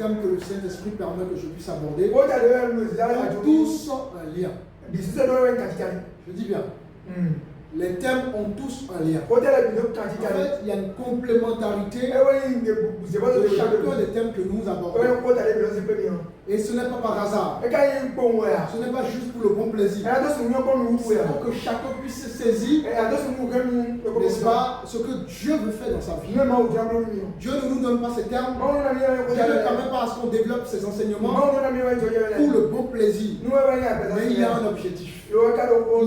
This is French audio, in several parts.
thème que le Saint-Esprit permet que je puisse aborder ont tous un lien. Je dis bien. Les thèmes ont tous un lien. En fait, il y a une complémentarité de chacun des thèmes que nous abordons. Et ce n'est pas par hasard. Ce n'est pas juste pour le bon plaisir. C'est pour que chacun puisse saisir, n'est-ce pas, ce que Dieu veut faire dans sa vie. Dieu ne nous donne pas ces termes. Dieu ne permet pas à ce qu'on développe ces enseignements pour le bon plaisir. Mais il y a un objectif. Il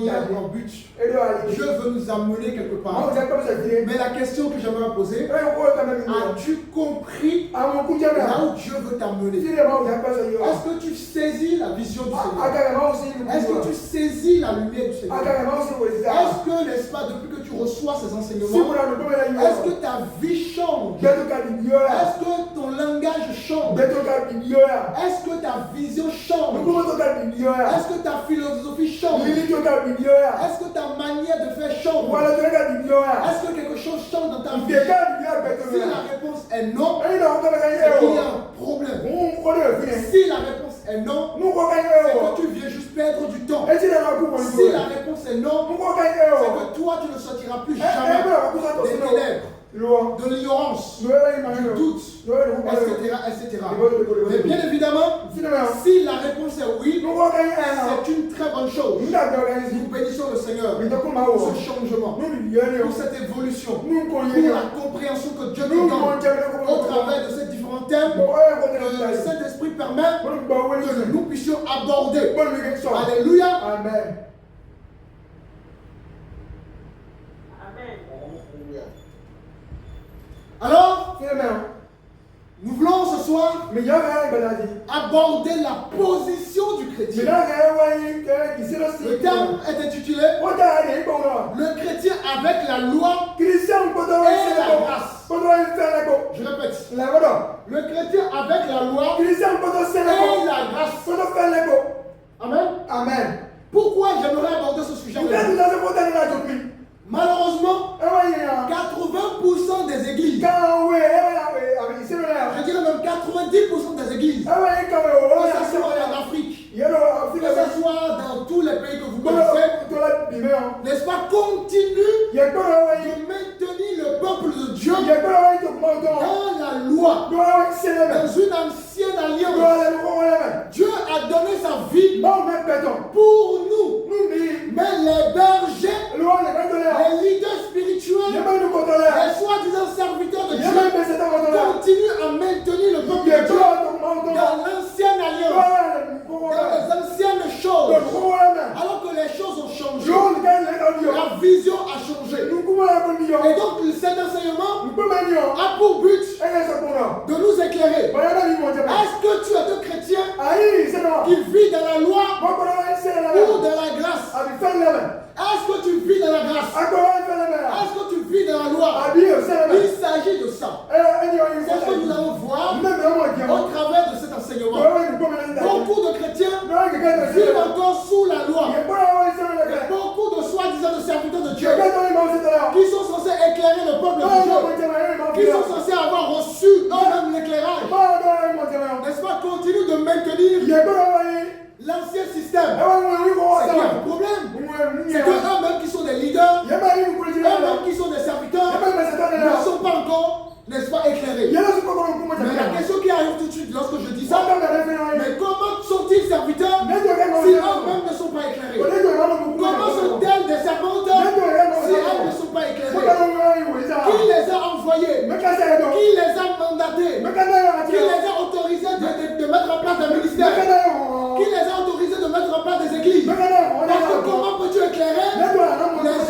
y a un but. Dieu veut nous amener quelque part. Mais la question que j'aimerais poser, as-tu compris là où Dieu veut t'amener? Est-ce que tu saisis la vision du Seigneur? Est-ce que tu saisis la lumière du Seigneur? Est-ce que, n'est-ce pas, depuis que tu reçois ces enseignements, est-ce que ta vie change? Est-ce que ton langage change? Est-ce que ta vision change? Est-ce que ta philosophie change? Est-ce que ta manière de faire change? Est-ce que quelque chose change dans ta vie? Si la réponse est non, c'est qu'il y a un problème. Si la réponse est non, c'est que tu viens juste perdre du temps. Si la réponse est non, c'est que toi tu ne sortiras plus jamais des ténèbres, de l'ignorance, du doute, etc. Mais bien évidemment, si la réponse est oui, c'est une très bonne chose. Nous bénissons le Seigneur pour ce changement, pour cette évolution, pour la compréhension que Dieu nous donne au travers de ces différents thèmes que le Saint-Esprit permet que nous puissions aborder. Alléluia. Amen. Alors, nous voulons ce soir aborder la position du chrétien. Le terme est intitulé Le chrétien avec la loi et la grâce. Je répète. Le chrétien avec la loi et la grâce. Amen. Amen. Pourquoi j'aimerais aborder ce sujet? Malheureusement, 80% des églises, je dirais même 90% des églises, que ce soit en Afrique, que ce soit dans tous les pays que vous connaissez, n'est-ce pas, continuent de maintenir le peuple de Dieu dans la loi, dans une ancienne alliance. Dieu a donné sa vie pour nous, mais les bergers, les leaders spirituels, les soi-disant serviteurs de Dieu continuent à maintenir le peuple de Dieu dans l'ancienne alliance, dans les anciennes choses, alors que les choses ont changé, la vision a changé. Et donc cet enseignement a pour but de nous éclairer. Est-ce que tu es un chrétien qui vit dans la loi ou dans la grâce? Est-ce que tu vis dans la grâce? Est-ce que tu vis dans la loi? Il s'agit de ça. C'est ce que nous allons voir au travers de cet enseignement. Beaucoup de chrétiens vivent encore sous la loi. Beaucoup de soi-disant de serviteurs de Dieu qui sont censés éclairer le peuple de Dieu, qui sont censés avoir reçu eux-mêmes l'éclairage, n'est-ce pas, continuent de maintenir l'ancien système. C'est qu'il y a un problème. C'est qu'eux-mêmes qui sont des leaders, eux-mêmes qui sont des serviteurs, ne sont pas encore, n'est-ce pas, éclairés. Mais la question qui arrive tout de suite lorsque je dis ça, mais comment sont-ils serviteurs si eux-mêmes ne sont pas éclairés? Comment sont-elles des servantes si elles ne sont pas éclairées? Qui les a envoyés? Qui les a mandatés? Qui les a autorisés de mettre en place des ministères? Qui les a autorisés de mettre en place des églises? Parce que comment peux-tu éclairer les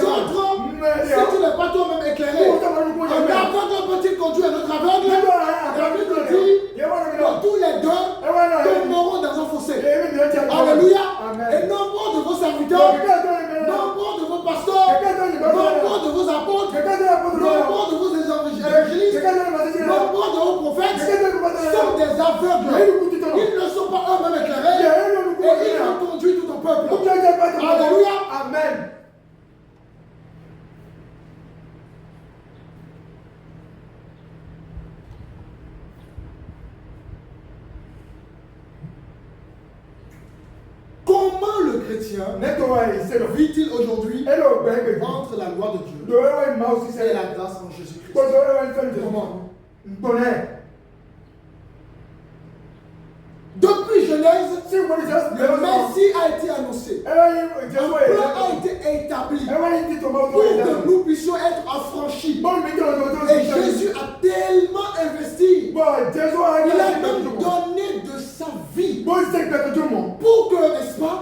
autres si tu n'es pas toi-même éclairé? Un aveugle peut-il conduire un autre aveugle? La Bible dit que tous les deux tomberont dans un fossé. Alléluia. Et nombre de vos serviteurs, nombre de vos pasteurs, nombre de vos apôtres, nombre de vos évangélistes, nombre de vos prophètes sont des aveugles. Ils ne sont pas eux-mêmes éclairés et ils ont conduit tout un peuple. Alléluia. Amen. chrétien vit-il aujourd'hui entre la loi de Dieu et la grâce en Jésus-Christ? Depuis Genèse, le Messie a été annoncé. Un plan a été établi pour que nous puissions être affranchis. Et Jésus a tellement investi. Il a même donné de sa vie pour que, n'est-ce pas,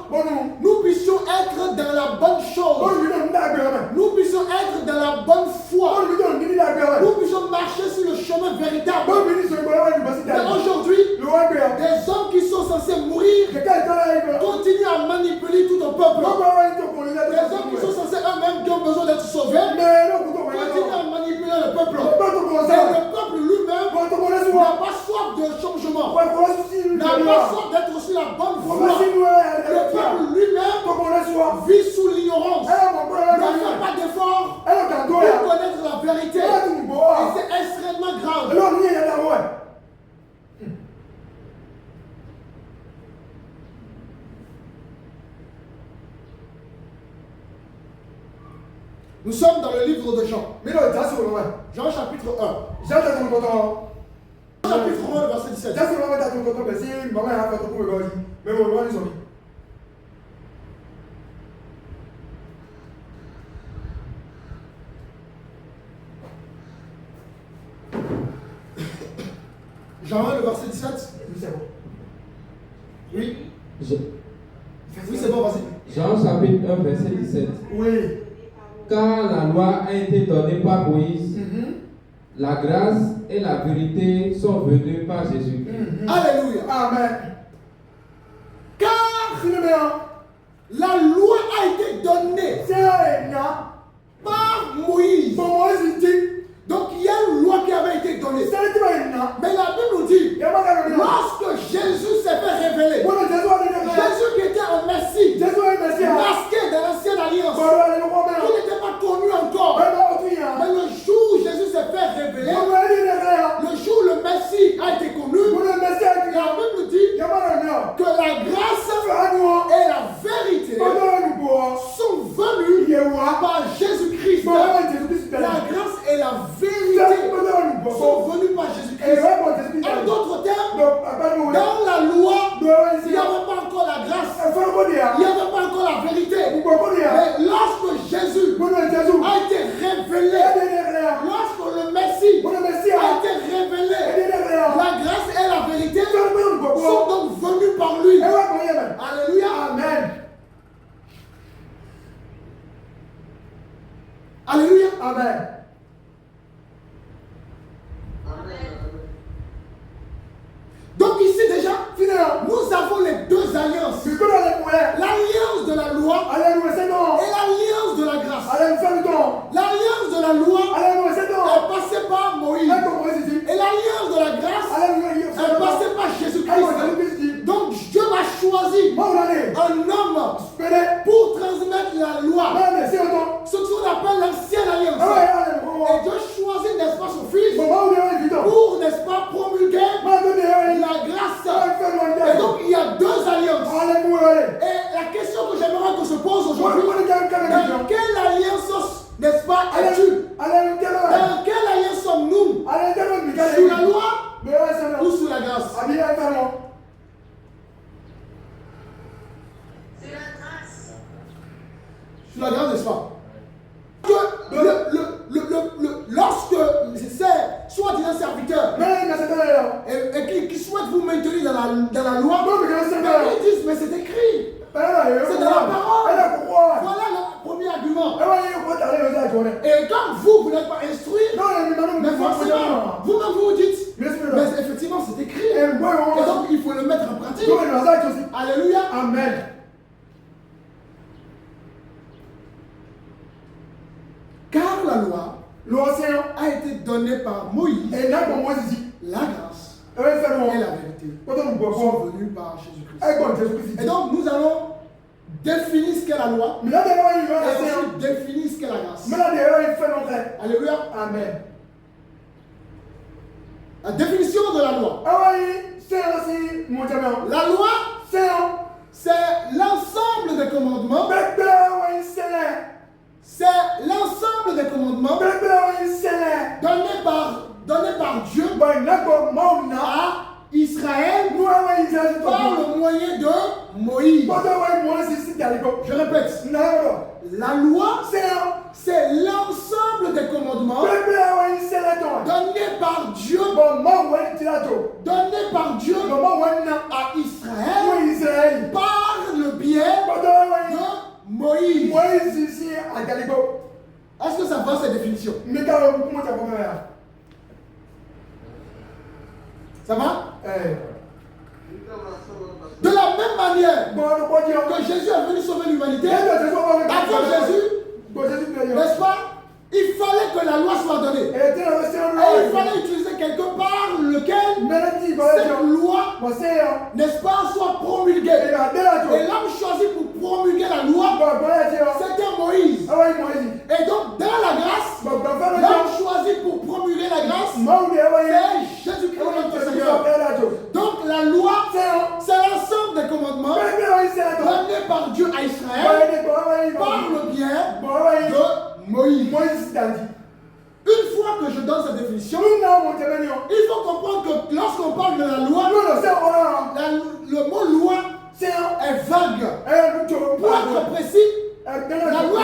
nous puissions être dans la bonne chose. Nous puissions être dans la bonne foi. Nous puissions marcher sur le chemin véritable. Mais aujourd'hui, des hommes qui sont censés mourir continuent à manipuler tout un peuple. Les hommes qui sont censés eux-mêmes qui ont besoin d'être sauvés continuent à manipuler le peuple. Et le peuple lui-même n'a pas soif de changement, n'a pas soif d'être sur la bonne voie. Le peuple lui-même vit sous l'ignorance, ne fait pas d'efforts pour connaître la vérité. Et c'est extrêmement grave. Nous sommes dans le livre de Jean. Jean chapitre 1. Jean chapitre 1, verset 17. Jean 1, le verset 17. Oui. Oui, c'est bon, vas-y. Jean chapitre 1, verset 17. Oui. Car la loi a été donnée par Moïse, la grâce et la vérité sont venues par Jésus. Alléluia. Amen. Car la loi a été donnée par Moïse. Donc il y a une loi qui avait été donnée. Mais la Bible nous dit, lorsque Jésus s'est fait révéler, Jésus qui était un Messie, masqué de l'ancienne alliance, qui n'était pas connu encore. Mais le jour où Jésus s'est fait révéler, le jour où le Messie a été connu, la Bible nous dit que la grâce et la vérité sont venues par Jésus-Christ. La grâce et la vérité sont venues par Jésus-Christ. En d'autres termes, dans la loi, il n'y avait pas encore la grâce, il n'y avait pas encore la vérité. Mais lorsque Jésus a été révélé, lorsque le Messie a été révélé, la grâce et la vérité sont donc venues par lui. Alléluia. Amen. Alléluia. Amen. Donc ici déjà, nous avons les deux alliances. L'alliance de la loi et l'alliance de la grâce. L'alliance de la loi est passée par Moïse. Et l'alliance de la grâce est passée par Jésus-Christ. Donc Dieu a choisi un homme pour transmettre la loi. Ce qu'on appelle l'ancienne alliance. Et Dieu choisit, n'est-ce pas, son fils pour, n'est-ce pas, promulguer la grâce. Et donc il y a deux alliances. Et la question que j'aimerais qu'on se pose aujourd'hui, dans quelle alliance, n'est-ce pas, es-tu? Dans quelle alliance sommes-nous? Sous la loi ou sous la grâce? Sous la grâce, n'est-ce pas? Lorsque c'est soi-disant serviteur et qui souhaite vous maintenir dans la loi, ils disent mais c'est écrit, c'est dans la parole. Voilà le premier argument. Et comme vous n'êtes pas instruit, mais forcément vous-même vous dites mais effectivement c'est écrit, et donc il faut le mettre en pratique. Alléluia. Amen. Car la loi a été donnée par Moïse, la grâce et la vérité sont venues par Jésus-Christ. Et donc nous allons définir ce qu'est la loi et aussi définir ce qu'est la grâce. Alléluia. Amen. La définition de la loi. La loi, c'est l'ensemble des commandements, c'est l'ensemble des commandements donnés par Dieu à Israël par le moyen de Moïse. Je répète, la loi, c'est l'ensemble des commandements donnés par Dieu à Israël par le biais de Moïse. Est-ce que ça va cette définition? Ça va? De la même manière que Jésus est venu sauver l'humanité, avant Jésus, n'est-ce pas? Il fallait que la loi soit donnée. Et il fallait utiliser quelque part lequel cette loi, n'est-ce pas, soit promulguée. Et l'homme choisi pour promulguer la loi, c'était Moïse. Et donc, dans la grâce, l'homme choisi pour promulguer la grâce, c'est Jésus-Christ notre Seigneur. Donc, la loi, c'est l'ensemble des commandements donnés par Dieu à Israël par le biais de Moïse. Une fois que je donne cette définition, il faut comprendre que lorsqu'on parle de la loi, le mot loi est vague. Pour être précis, la loi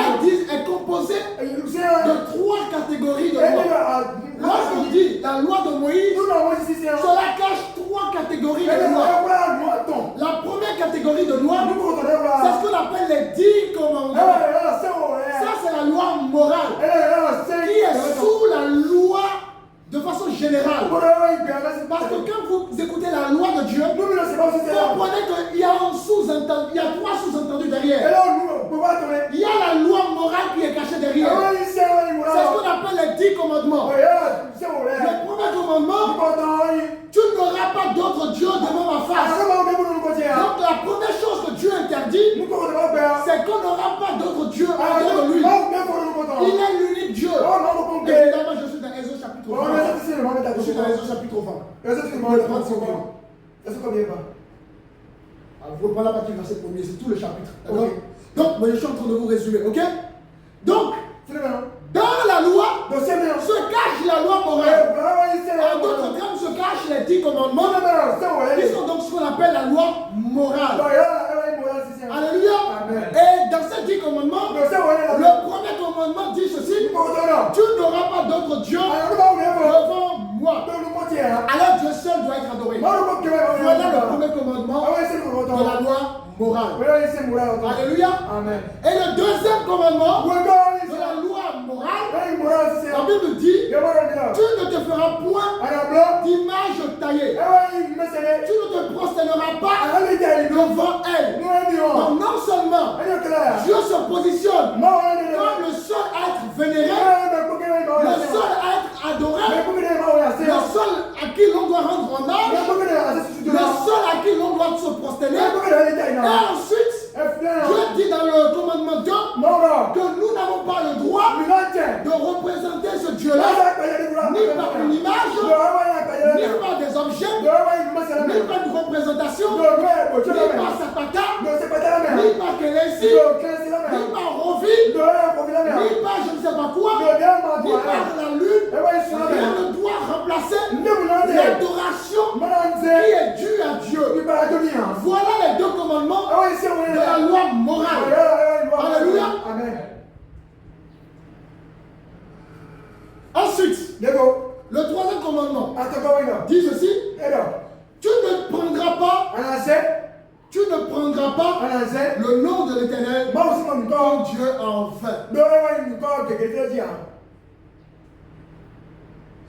est composée de 3 catégories de lois. Lorsqu'on dit la loi de Moïse, cela cache 3 catégories de lois. La première catégorie de loi, c'est ce qu'on appelle les 10 commandements. Ça, c'est la loi morale qui est sous la loi de façon générale. Parce que quand vous écoutez la loi de Dieu, vous comprenez qu'il y a 3 sous-entendus derrière. Il y a la loi morale qui est cachée derrière. C'est ce qu'on appelle les 10 commandements. Le premier commandement, tu n'auras pas d'autre Dieu devant ma face. Donc la première chose que Dieu interdit, c'est qu'on n'aura pas d'autre Dieu en de lui. Il est l'unique Dieu. Évidemment, je suis dans Exode chapitre 20. Je suis dans Exode chapitre 20. Vous ne parlez pas du verset premier, c'est tout le chapitre. Donc, moi je suis en train de vous résumer, ok? Donc, dans la loi se cache la loi morale. En d'autres termes, se cachent les 10 commandements qui sont donc ce qu'on appelle la loi morale. Alléluia. Et dans ces 10 commandements, le premier commandement dit ceci: tu n'auras pas d'autre Dieu devant moi. Alors Dieu seul doit être adoré. Voilà le premier commandement de la loi morale. Alléluia. Et le deuxième commandement de la loi morale, la Bible dit: tu ne te feras point d'image taillée. Tu ne te prosterneras pas devant elle. Donc non seulement Dieu se positionne comme le seul à être vénéré, le seul à être adoré, le seul à qui l'on doit rendre hommage, le seul à qui l'on doit se prosterner. Et ensuite, Dieu dit dans le commandement 2 que nous n'avons pas le droit de représenter ce Dieu-là, ni par une image, ni par des objets, ni par une représentation, ni par Sapata, ni par Kélési, ni par Rovi, ni par je ne sais pas quoi, ni par la lune. Rien ne doit remplacer l'adoration qui est due à Dieu. Voilà les 2 commandements de la loi morale. Alléluia. Ensuite, le 3e commandement dit ceci: tu ne prendras pas le nom de l'Éternel ton Dieu en vain.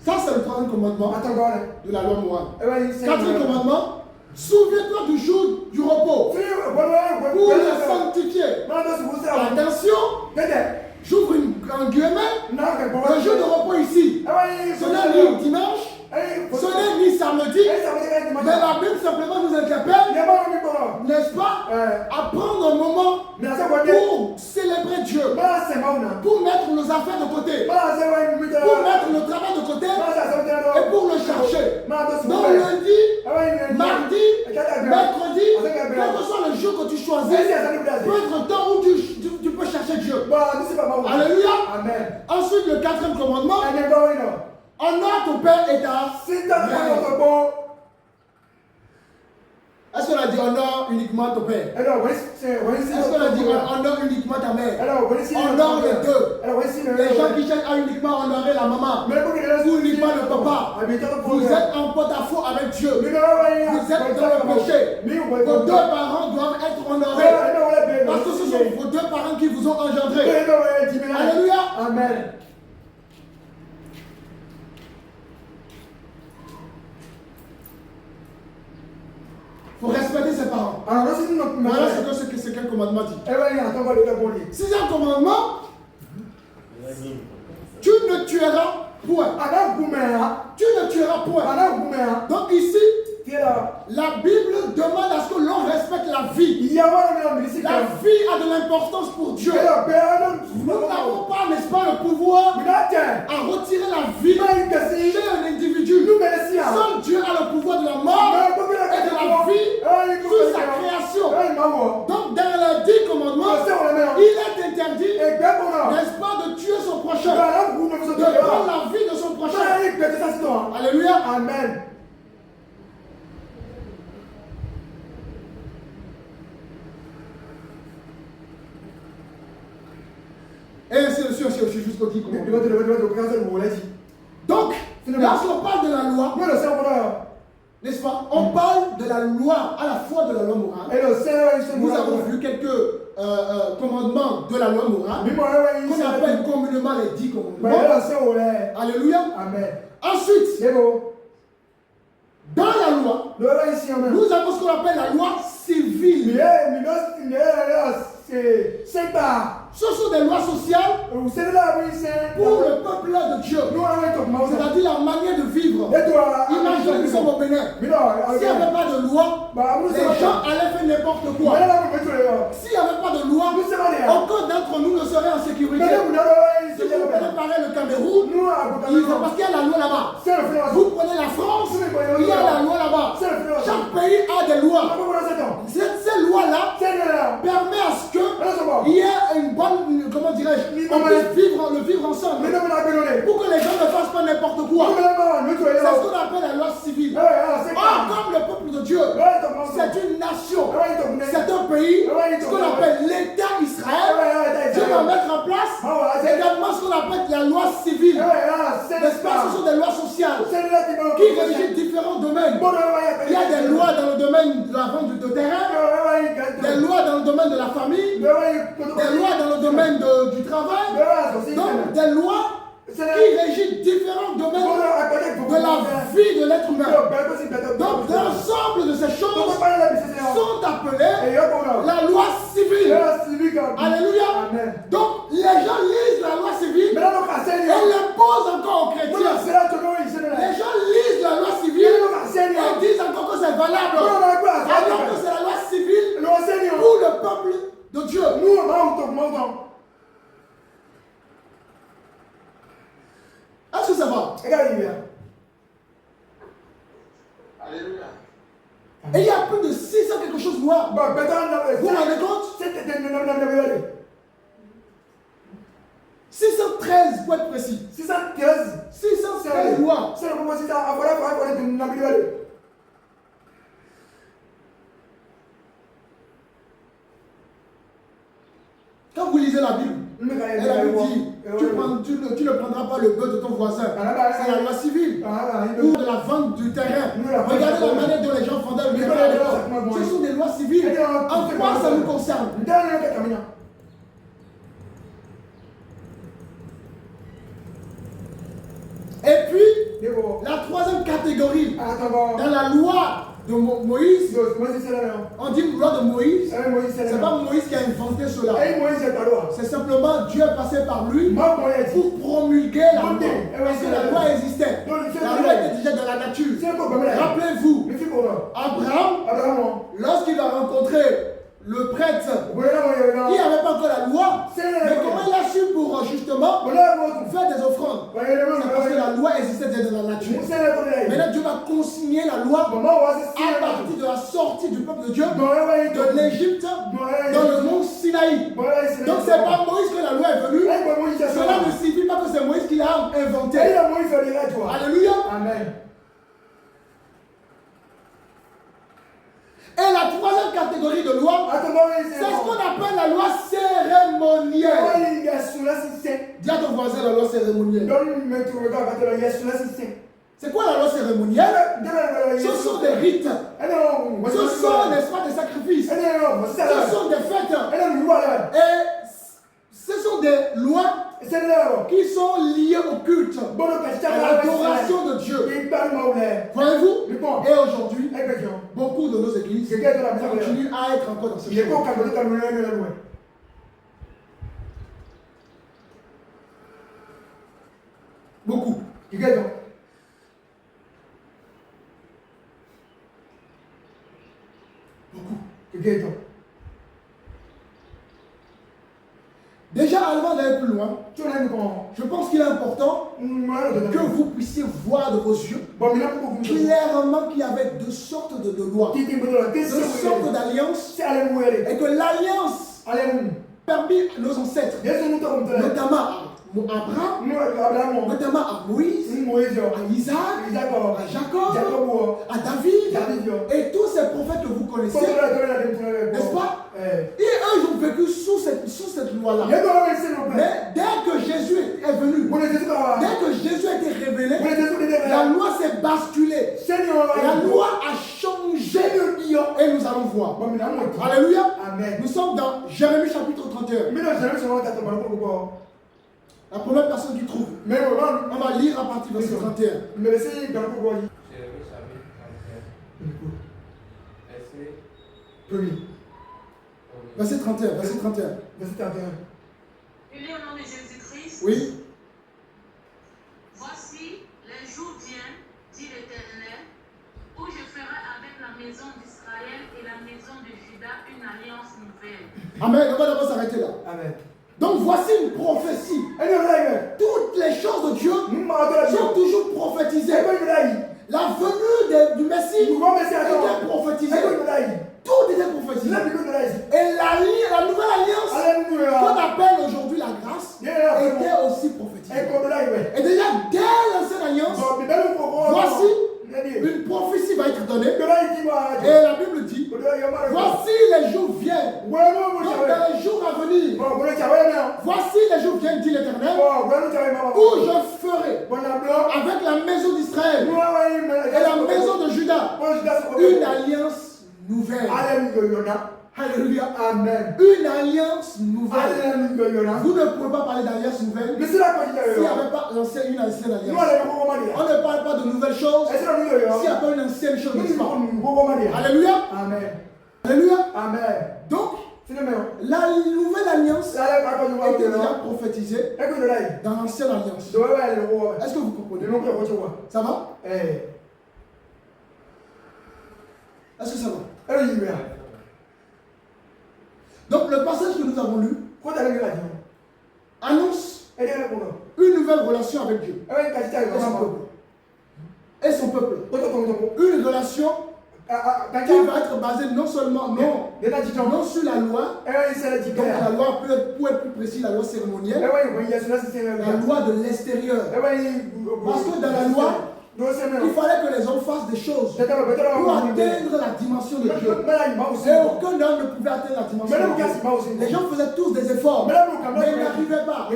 Ça, c'est le 3e commandement de la loi morale. 4e commandement: souviens-toi du jour du repos pour le sanctifier. Attention, j'ouvre un guillemet. Le jour de repos ici, ce n'est ni dimanche, ce n'est ni samedi, mais la Bible simplement nous interpelle, n'est-ce pas, à prendre un moment pour célébrer Dieu, pour mettre nos affaires de côté, pour mettre le travail de côté et pour le chercher. Donc lundi, mardi, mercredi, quel que soit le jour que tu choisis, peut être le temps où tu Alléluia. Amen. Ensuite, le quatrième commandement. Honore ton père et ta mère. Est-ce qu'on a dit honore uniquement ton père? Est-ce qu'on a dit honore uniquement ta mère? Honore les deux. Les gens qui cherchent à uniquement honorer la maman ou uniquement le papa, vous êtes en porte-à-faux avec Dieu. Vous êtes dans le péché. Vos deux parents doivent être honorés parce que ce sont vos deux parents qui vous ont engendré. Alléluia. Amen. Il faut respecter ses parents. Voilà ce qu'un commandement dit. Sixième commandement, tu ne tueras point. Tu ne tueras point. Donc ici, la Bible demande à ce que l'on respecte la vie. La vie a de l'importance pour Dieu. Nous n'avons pas, n'est-ce pas, le pouvoir à retirer la vie chez un individu. Seul Dieu a le pouvoir de la mort et de la vie sur sa création. Donc dans les 10 commandements, il est interdit, n'est-ce pas, de tuer son prochain, de prendre la vie de son prochain. Alléluia. Amen. Et ainsi de suite, jusqu'au 10 commandements. Donc, lorsqu'on parle de la loi, n'est-ce pas, on parle de la loi, à la fois de la loi morale. Nous avons vu quelques commandements de la loi morale qu'on appelle communément les 10 commandements. Alléluia. Amen. Ensuite, dans la loi, nous avons ce qu'on appelle la loi civile. Ce sont des lois sociales pour le peuple de Dieu. C'est-à-dire la manière de vivre. Imaginez que nous sommes au Bénin. S'il n'y avait pas de loi, les gens allaient faire n'importe quoi. S'il n'y avait pas de loi, aucun d'entre nous ne serait en sécurité. Si vous préparez le Cameroun, parce qu'il y a la loi là-bas. Vous prenez la France, il y a la loi là-bas. Chaque pays a des lois. Ces lois-là permettent à ce qu'il y ait une bonne, comment dirais-je, on puisse le vivre ensemble. Pour que les gens ne fassent pas n'importe quoi. C'est ce qu'on appelle la loi civile. Or, comme le peuple de Dieu, c'est une nation, c'est un pays, ce qu'on appelle l'État Israël. Dieu va mettre en place également ce qu'on appelle la loi civile. N'est-ce pas? Ce sont des lois sociales qui régissent différents domaines. Il y a des lois dans le domaine de la vente de terrain, des lois dans le domaine de la famille, des lois dans le domaine du travail, donc des lois qui régissent différents domaines de la vie de l'être humain. Donc l'ensemble de ces choses sont appelées la loi civile. Alléluia. Donc les gens lisent la loi civile et l'imposent encore aux chrétiens. Les gens lisent la loi civile et disent encore que c'est valable, alors que c'est la loi civile pour le peuple de Dieu. Est-ce que ça va? Alléluia. Et il y a plus de 600 quelque chose de lois. Vous vous rendez compte? 613 pour être précis. 613 lois. Quand vous lisez la Bible, elle a dit, tu ne prendras pas le bœuf de ton voisin. C'est la loi civile. Ou de la vente du terrain. Regardez la manière dont les gens fondaient le terrain à l'époque. Ce sont des lois civiles. En quoi ça nous concerne? Et puis, la troisième catégorie, dans la loi de Moïse, on dit loi de Moïse, c'est pas Moïse qui a inventé cela. C'est simplement Dieu est passé par lui pour promulguer la loi. Parce que la loi existait. La loi était déjà dans la nature. Rappelez-vous, Abraham, lorsqu'il a rencontré le prêtre, il n'y avait pas encore la loi, mais comment il a su pour justement faire des offrandes? C'est parce que la loi existait déjà dans la nature. Maintenant Dieu va consigner la loi à partir de la sorte sorti du peuple de Dieu de l'Égypte dans le mont Sinaï. Donc c'est pas Moïse que la loi est venue. Cela ne signifie pas que c'est Moïse qui l'a inventé. Alléluia. Amen. Et la troisième catégorie de loi, c'est ce qu'on appelle la loi cérémonielle. Dis à ton voisin la loi cérémonielle. C'est quoi la loi cérémonielle? Ce sont des rites. Ce sont, n'est-ce pas, des sacrifices. Ce sont des fêtes. Et ce sont des lois qui sont liées au culte, à l'adoration de Dieu. Voyez-vous? Et aujourd'hui, beaucoup de nos églises continuent à être encore dans ce chemin. Beaucoup. Déjà, avant d'aller plus loin, je pense qu'il est important que vous puissiez voir de vos yeux clairement qu'il y avait deux sortes de lois, deux sortes d'alliances, et que l'alliance parmi nos ancêtres, notamment Abraham, notamment à Moïse, à Isaac, à Jacob, à David, et tous ces prophètes que vous connaissez, n'est-ce pas? Et eux, ils ont vécu sous cette loi-là. Mais dès que Jésus est venu, dès que Jésus a été révélé, la loi s'est basculée. La loi a changé et nous allons voir. Alléluia. Nous sommes dans Jérémie chapitre 31. La première personne qui trouve. On va lire à partir de verset 31. Jérémie chapitre 31. Verset 31. Verset 31. Il est au nom de Jésus-Christ. Oui. Voici, les jours viennent, dit l'Éternel, où je ferai avec la maison d'Israël et la maison de Juda une alliance nouvelle. Amen. On va d'abord s'arrêter là. Amen. Donc voici une prophétie. Toutes les choses de Dieu sont toujours prophétisées. La venue du Messie était prophétisée. Tout était prophétisé. Et la nouvelle alliance, qu'on appelle aujourd'hui la grâce, était aussi prophétisée. Et déjà, dès l'ancienne alliance, voici une prophétie va être donnée. Et la Bible dit, voici les jours viennent. Donc dans les jours à venir, voici les jours viennent, dit l'Éternel, où je ferai avec la maison d'Israël et la maison de Juda une alliance nouvelle. Alléluia. Amen. Une alliance nouvelle. Vous ne pouvez pas parler d'alliance nouvelle s'il n'y avait pas une ancienne alliance. On ne parle pas de nouvelles choses s'il n'y a pas une ancienne chose. Alléluia. Amen. Alléluia. Amen. Donc, la nouvelle alliance était déjà prophétisée dans l'ancienne alliance. Est-ce que vous comprenez? Ça va? Est-ce que ça va? Donc le passage que nous avons lu annonce une nouvelle relation avec Dieu et son peuple. Une relation qui va être basée non seulement non sur la loi, donc la loi peut être, pour être plus précis, la loi cérémonielle, la loi de l'extérieur. Parce que dans la loi, il fallait que les hommes fassent des choses pour atteindre la dimension de Dieu. Et aucun homme ne pouvait atteindre la dimension de Dieu. Les gens faisaient tous des efforts, mais ils n'arrivaient pas.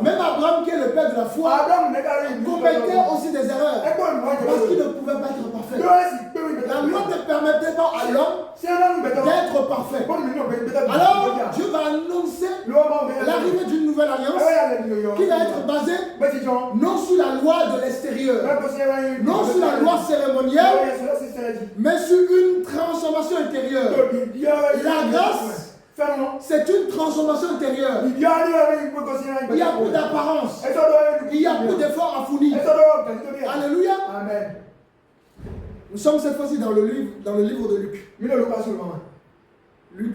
Même Abraham, qui est le père de la foi, commettait aussi des erreurs parce qu'il ne pouvait pas être parfait. La loi ne permettait pas à l'homme d'être parfait. Alors Dieu va annoncer l'arrivée d'une nouvelle alliance qui va être basée non sur la loi de l'extérieur, non sur la loi cérémonielle, mais sur une transformation intérieure. La grâce, c'est une transformation intérieure. Il y a plus d'apparence. Il y a plus d'efforts à fournir. Alléluia. Amen. Nous sommes cette fois-ci dans le livre de Luc. Luc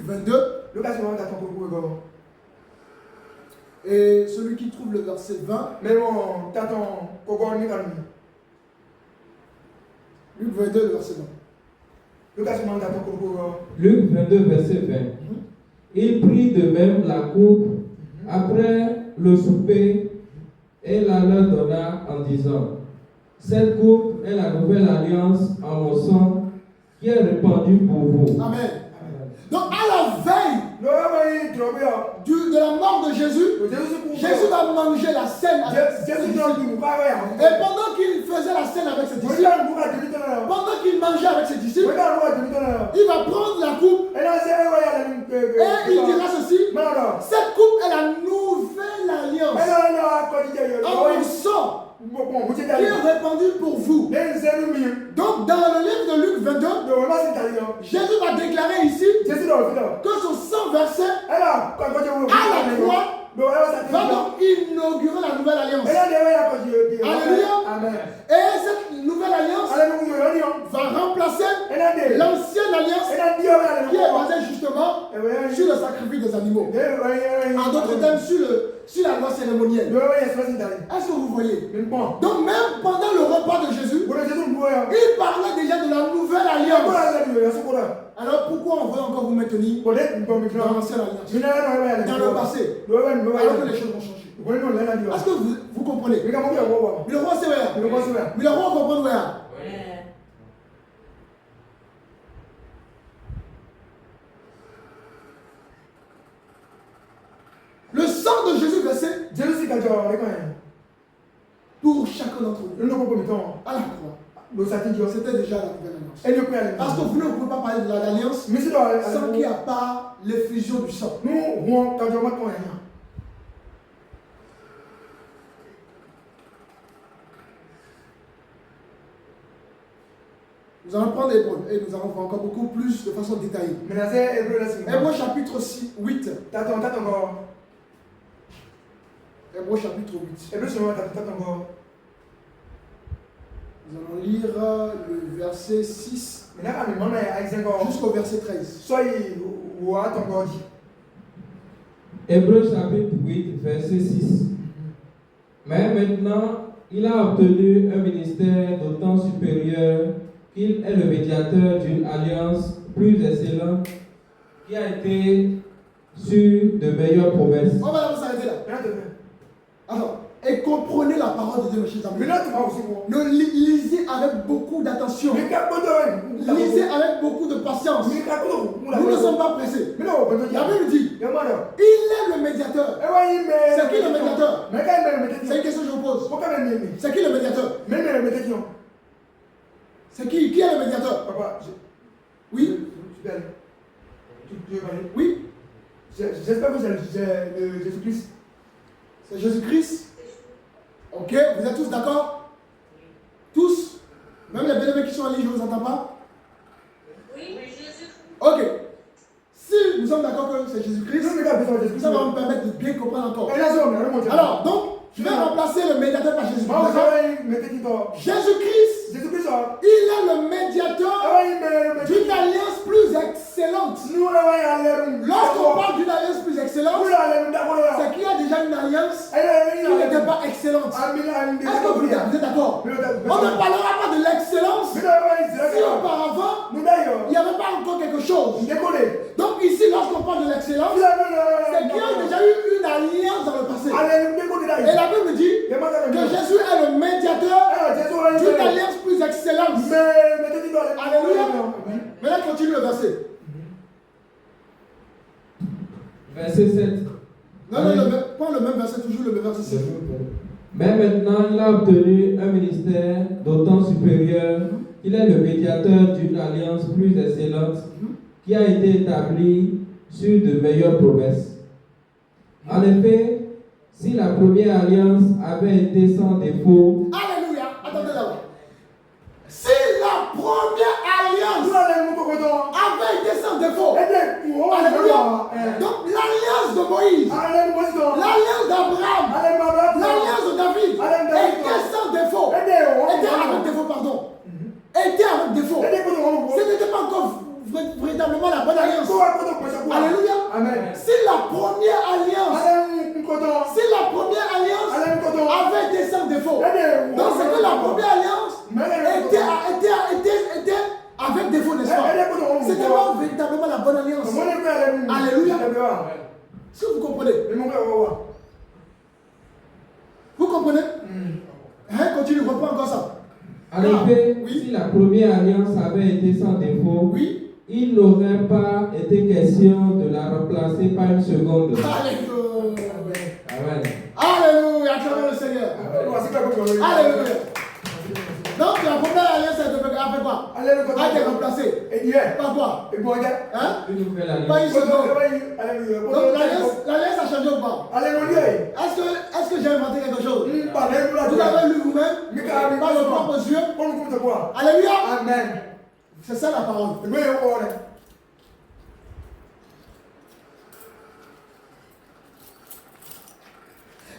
22. Et celui qui trouve le verset 20. Luc 22, le verset 20. Luc 22, verset 20. Il prit de même la coupe après le souper et la leur donna en disant: cette coupe est la nouvelle alliance en mon sang qui est répandue pour vous. Amen. Donc à la veille de la mort de Jésus, Jésus va manger la scène avec ses disciples. Et pendant qu'il faisait la scène avec ses disciples, pendant qu'il mangeait avec ses disciples, il va prendre la coupe et il dira ceci: cette coupe est la nouvelle alliance en mon sang qui est répandu pour vous. Donc dans le livre de Luc 22, Jésus va déclarer ici que son sang versé à la croix va donc inaugurer la nouvelle alliance. Alléluia. Et cette nouvelle alliance va remplacer l'ancienne alliance qui est basée justement sur le sacrifice des animaux. En d'autres termes, sur la loi cérémonielle. Est-ce que vous voyez? Donc même pendant le repas de Jésus, il parlait déjà de la nouvelle alliance. Alors pourquoi on veut encore vous maintenir dans l'ancienne alliance, dans le passé, alors que les choses vont changer? Est-ce que vous comprenez? Mais le roi c'est vrai. Mais le roi comprend vrai. Le sang de Jésus versé pour chacun d'entre nous à la croix, c'était déjà la nouvelle alliance. Parce que vous ne pouvez pas parler de l'alliance sans qu'il n'y a pas l'effusion du sang. Nous allons prendre Hébreu et nous allons voir encore beaucoup plus de façon détaillée. Hébreu chapitre 8. Hébreu chapitre 8. Nous allons lire le verset 6 jusqu'au verset 13. Hébreu chapitre 8, verset 6. Mais maintenant, il a obtenu un ministère d'autant supérieur qu'il est le médiateur d'une alliance plus excellente qui a été sur de meilleures promesses. On va s'arrêter là. Alors, et comprenez la parole de Dieu, mes chers amis. Ne lisez avec beaucoup d'attention. Lisez avec beaucoup de patience. Nous ne sommes pas pressés. La Bible dit, il est le médiateur. C'est qui le médiateur? C'est une question que je vous pose. C'est qui le médiateur? C'est qui est le médiateur? Papa, oui. Oui. J'espère que c'est Jésus-Christ. C'est Jésus-Christ. Ok, vous êtes tous d'accord? Tous? Même les bénévoles qui sont en ligne, je ne vous entends pas? Oui, Jésus. Ok. Si nous sommes d'accord que c'est Jésus-Christ, ça va me permettre de bien comprendre encore. Alors, donc, je vais remplacer le médiateur par Jésus-Christ. Jésus-Christ, il est le médiateur d'une alliance plus excellente. Lorsqu'on parle d'une alliance plus excellente, c'est qu'il y a déjà une alliance qui n'était pas excellente. Est-ce que vous êtes d'accord? On ne parlera pas de l'excellence si auparavant il n'y avait pas encore quelque chose. Donc ici, lorsqu'on parle de l'excellence, c'est qu'il y a déjà eu une alliance dans le passé. Et la Bible dit que Jésus est le médiateur d'une alliance plus excellente. Alléluia. Maintenant, continue le verset. Verset 7. Non, pas le même verset, toujours le même verset 7. Mais maintenant, il a obtenu un ministère d'autant supérieur qu'il est le médiateur d'une alliance plus excellente qui a été établie sur de meilleures promesses. En effet, si la première alliance avait été sans défaut, alléluia, attendez là. Si la première alliance avait été sans défaut, alléluia. Donc l'alliance de Moïse, l'alliance d'Abraham, l'alliance de David était sans défaut, était avec défaut, pardon. Était avec défaut. Ce n'était pas encore véritablement la bonne alliance. Alléluia. Amen. Si la première alliance avait été sans défaut, donc c'est que la première alliance était avec défaut, n'est-ce pas? C'était pas véritablement la bonne alliance. Alléluia. Est-ce que vous comprenez? Vous comprenez? Hein, continue, reprends encore ça. En effet, si la première alliance avait été sans défaut, il n'aurait pas été question de la remplacer par une seconde. Alléluia. Amen. Alléluia. Acclamons le Seigneur. Alléluia. Donc la première alliance a fait quoi? A été remplacée. Par quoi? Hein? Une nouvelle alliance. Pas une seconde. Donc l'alliance a changé ou pas? Est-ce que j'ai inventé quelque chose? Vous avez lu vous-même par vos propres yeux? Alléluia. Amen. C'est ça la parole.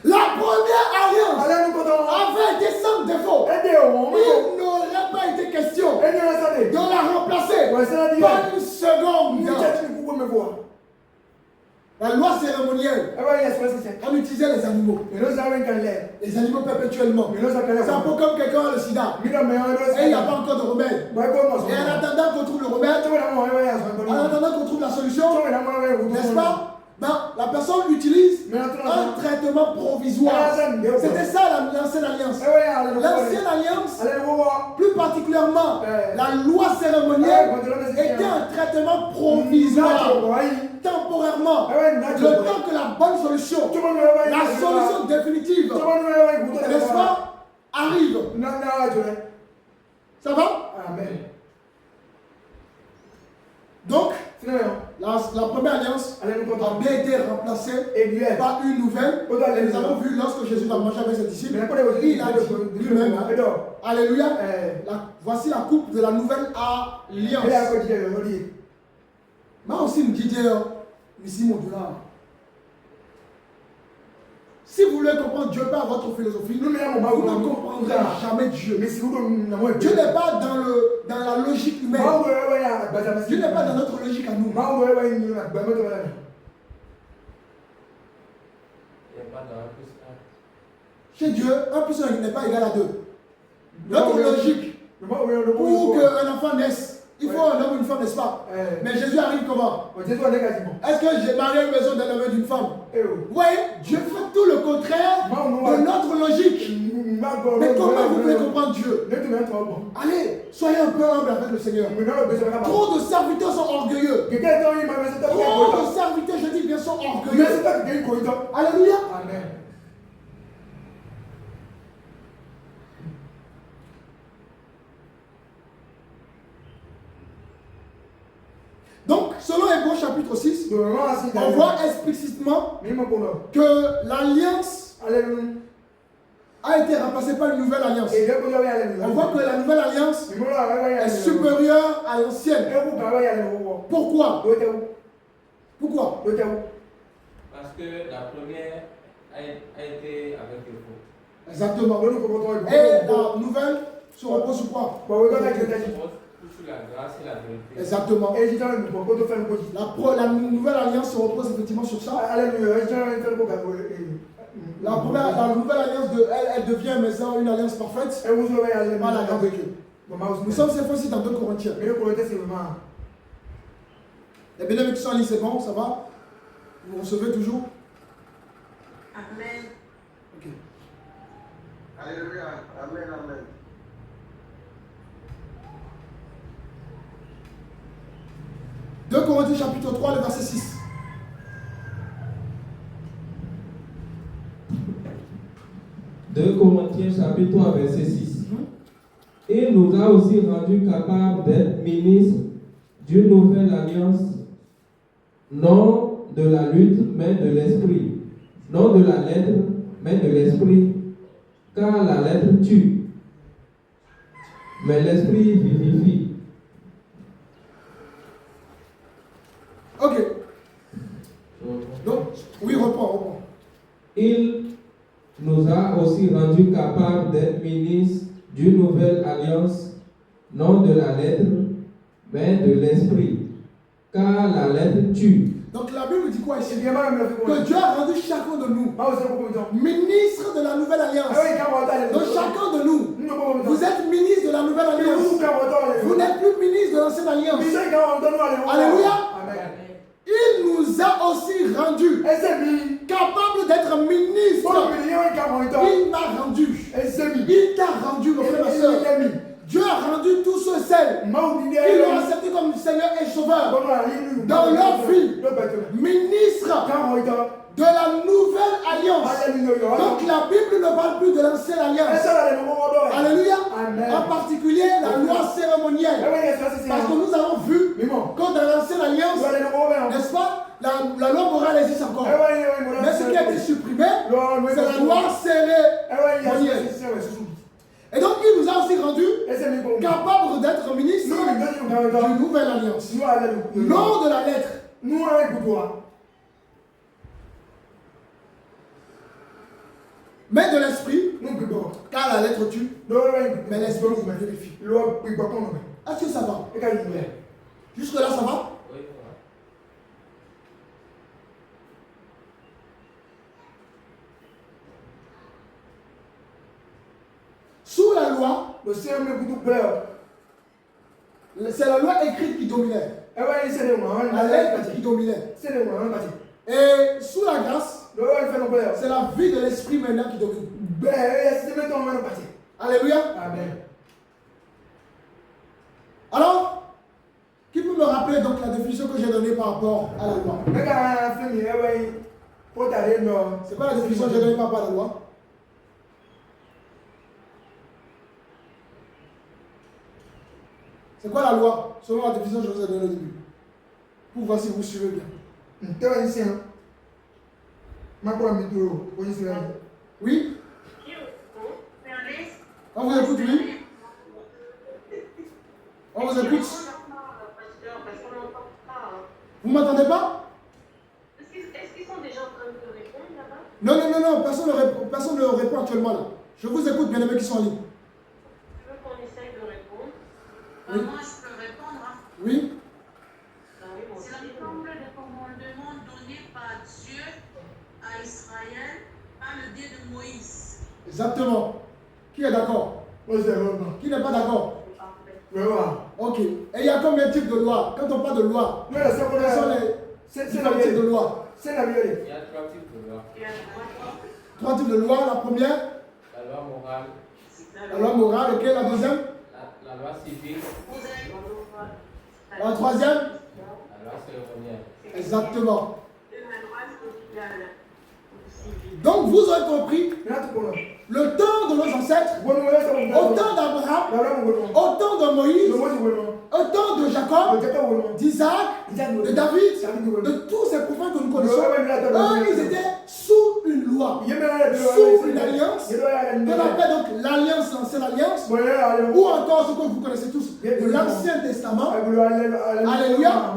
La première alliance avait été sans défaut. Il n'aurait pas été question de la remplacer par une seconde. La loi cérémonielle, on utilisait les animaux. Les animaux perpétuellement. C'est un peu comme quelqu'un a le sida. Et il n'y a pas encore de remède. Et en attendant qu'on trouve le remède, en attendant qu'on trouve la solution, n'est-ce pas? La personne utilise un traitement provisoire. C'était ça l'ancienne alliance. L'ancienne alliance, plus particulièrement la loi cérémonielle, était un traitement provisoire. Temporairement. Le temps que la bonne solution, la solution définitive, n'est-ce pas, arrive. Ça va? Amen. Donc, la première alliance a bien été remplacée par une nouvelle. Et nous avons vu lorsque Jésus va manger avec ses disciples, il a dit lui-même, alléluia, voici la coupe de la nouvelle alliance. Moi aussi, je me dis, ici, mon Dieu, là. Si vous voulez comprendre Dieu par votre philosophie, vous ne comprendrez jamais Dieu. Dieu n'est pas dans la logique humaine. Dieu n'est pas dans notre logique à nous. Chez Dieu, 1 plus 1 n'est pas égal à 2. Notre logique, pour qu'un enfant naisse, il faut un homme et une femme, n'est-ce pas? Mais Jésus arrive comment? Est-ce que j'ai marié une maison dans la main d'une femme? Oui, Dieu fait tout le contraire de notre logique. Mais comment vous pouvez comprendre Dieu? Allez, soyez un peu humble avec le Seigneur. Trop de serviteurs sont orgueilleux. Trop de serviteurs, je dis bien, sont orgueilleux. Alléluia. Amen. Donc, selon Hébreux chapitre 6, on voit explicitement que l'alliance a été remplacée par une nouvelle alliance. On voit que la nouvelle alliance est supérieure à l'ancienne. Pourquoi? Pourquoi? Parce que la première a été avec le faux. Exactement. Et la nouvelle se repose sur quoi? Sur la grâce et la vérité. Exactement. La nouvelle alliance se repose effectivement sur ça. La nouvelle alliance, elle devient maintenant une alliance parfaite par la grâce de Dieu. Nous sommes cette fois-ci dans 2 Corinthiens. Les bénévoles qui sont en ligne, c'est bon, ça va? Vous recevez toujours? Amen. Ok. Alléluia. Amen, amen. Deux Corinthiens chapitre 3, le verset 6. Deux Corinthiens chapitre 3, verset 6. Il nous a aussi rendus capables d'être ministres d'une nouvelle alliance, non de la lutte, mais de l'esprit. Non de la lettre, mais de l'esprit. Car la lettre tue, mais l'esprit vivifie. Ok. Donc, oui, reprends. Il nous a aussi rendus capables d'être ministres d'une nouvelle alliance, non de la lettre, mais de l'esprit. Car la lettre tue. Donc la Bible dit quoi ici? Que Dieu a rendu chacun de nous ministre de la nouvelle alliance. Donc chacun de nous Vous êtes ministre de la nouvelle alliance. Vous n'êtes plus ministre de l'ancienne alliance. Alléluia. Il nous a aussi rendus capables d'être ministres. Il m'a rendu. Il t'a rendu, mon frère, ma soeur. Dieu a rendu tous ceux et celles qui l'ont accepté comme Seigneur et Sauveur dans leur vie, ministres de la nouvelle alliance. Donc la Bible ne parle plus de l'ancienne alliance. Alléluia. En particulier la loi cérémonielle. Parce que nous avons vu que dans l'ancienne alliance, n'est-ce pas, la loi morale existe encore. Mais ce qui a été supprimé, c'est la loi cérémonielle. Et donc il nous a aussi rendus capables d'être ministres d'une nouvelle alliance. Non de la lettre. Mais de l'esprit, car la lettre tue, mais l'esprit vérifie. Est-ce que ça va? Jusque là, ça va? Oui. Sous la loi, c'est la loi écrite qui dominait. La lettre qui dominait. Et sous la grâce, c'est la vie de l'esprit maintenant qui domine. Alléluia. Amen. Alors, qui peut me rappeler donc la définition que j'ai donnée par rapport à la loi? C'est quoi la définition que j'ai donnée par rapport à la loi? C'est quoi la loi selon la définition que je vous ai donnée au début? Pour voir si vous suivez bien. Oui? On vous écoute, oui? On vous écoute? Vous ne m'entendez pas? Est-ce qu'ils sont déjà en train de répondre là-bas? Non, personne ne répond actuellement là. Je vous écoute, bien aimés qui sont en ligne. Je veux qu'on essaye de répondre. Oui. Moi, je peux répondre. Hein? Oui? C'est l'ensemble des commandements donnés par Dieu à Israël par le biais de Moïse. Exactement. Qui est d'accord? Qui n'est pas d'accord? Ok. Et il y a combien de types de lois? Quand on parle de loi, quels sont les différents types de lois? Il y a 3 types de lois. Trois types de lois. La première? La loi morale. La loi morale. Ok. La deuxième? La loi civile. La troisième? La loi cérémonielle. Exactement. Donc vous aurez compris, le temps de nos ancêtres, au temps d'Abraham, au temps de Moïse, au temps de Jacob, d'Isaac, de David, de tous ces prophètes que nous connaissons, eux, ils étaient sous une loi, sous une alliance, qu'on appelle donc l'alliance, l'ancienne alliance, ou encore ce que vous connaissez tous, de l'Ancien Testament. Alléluia.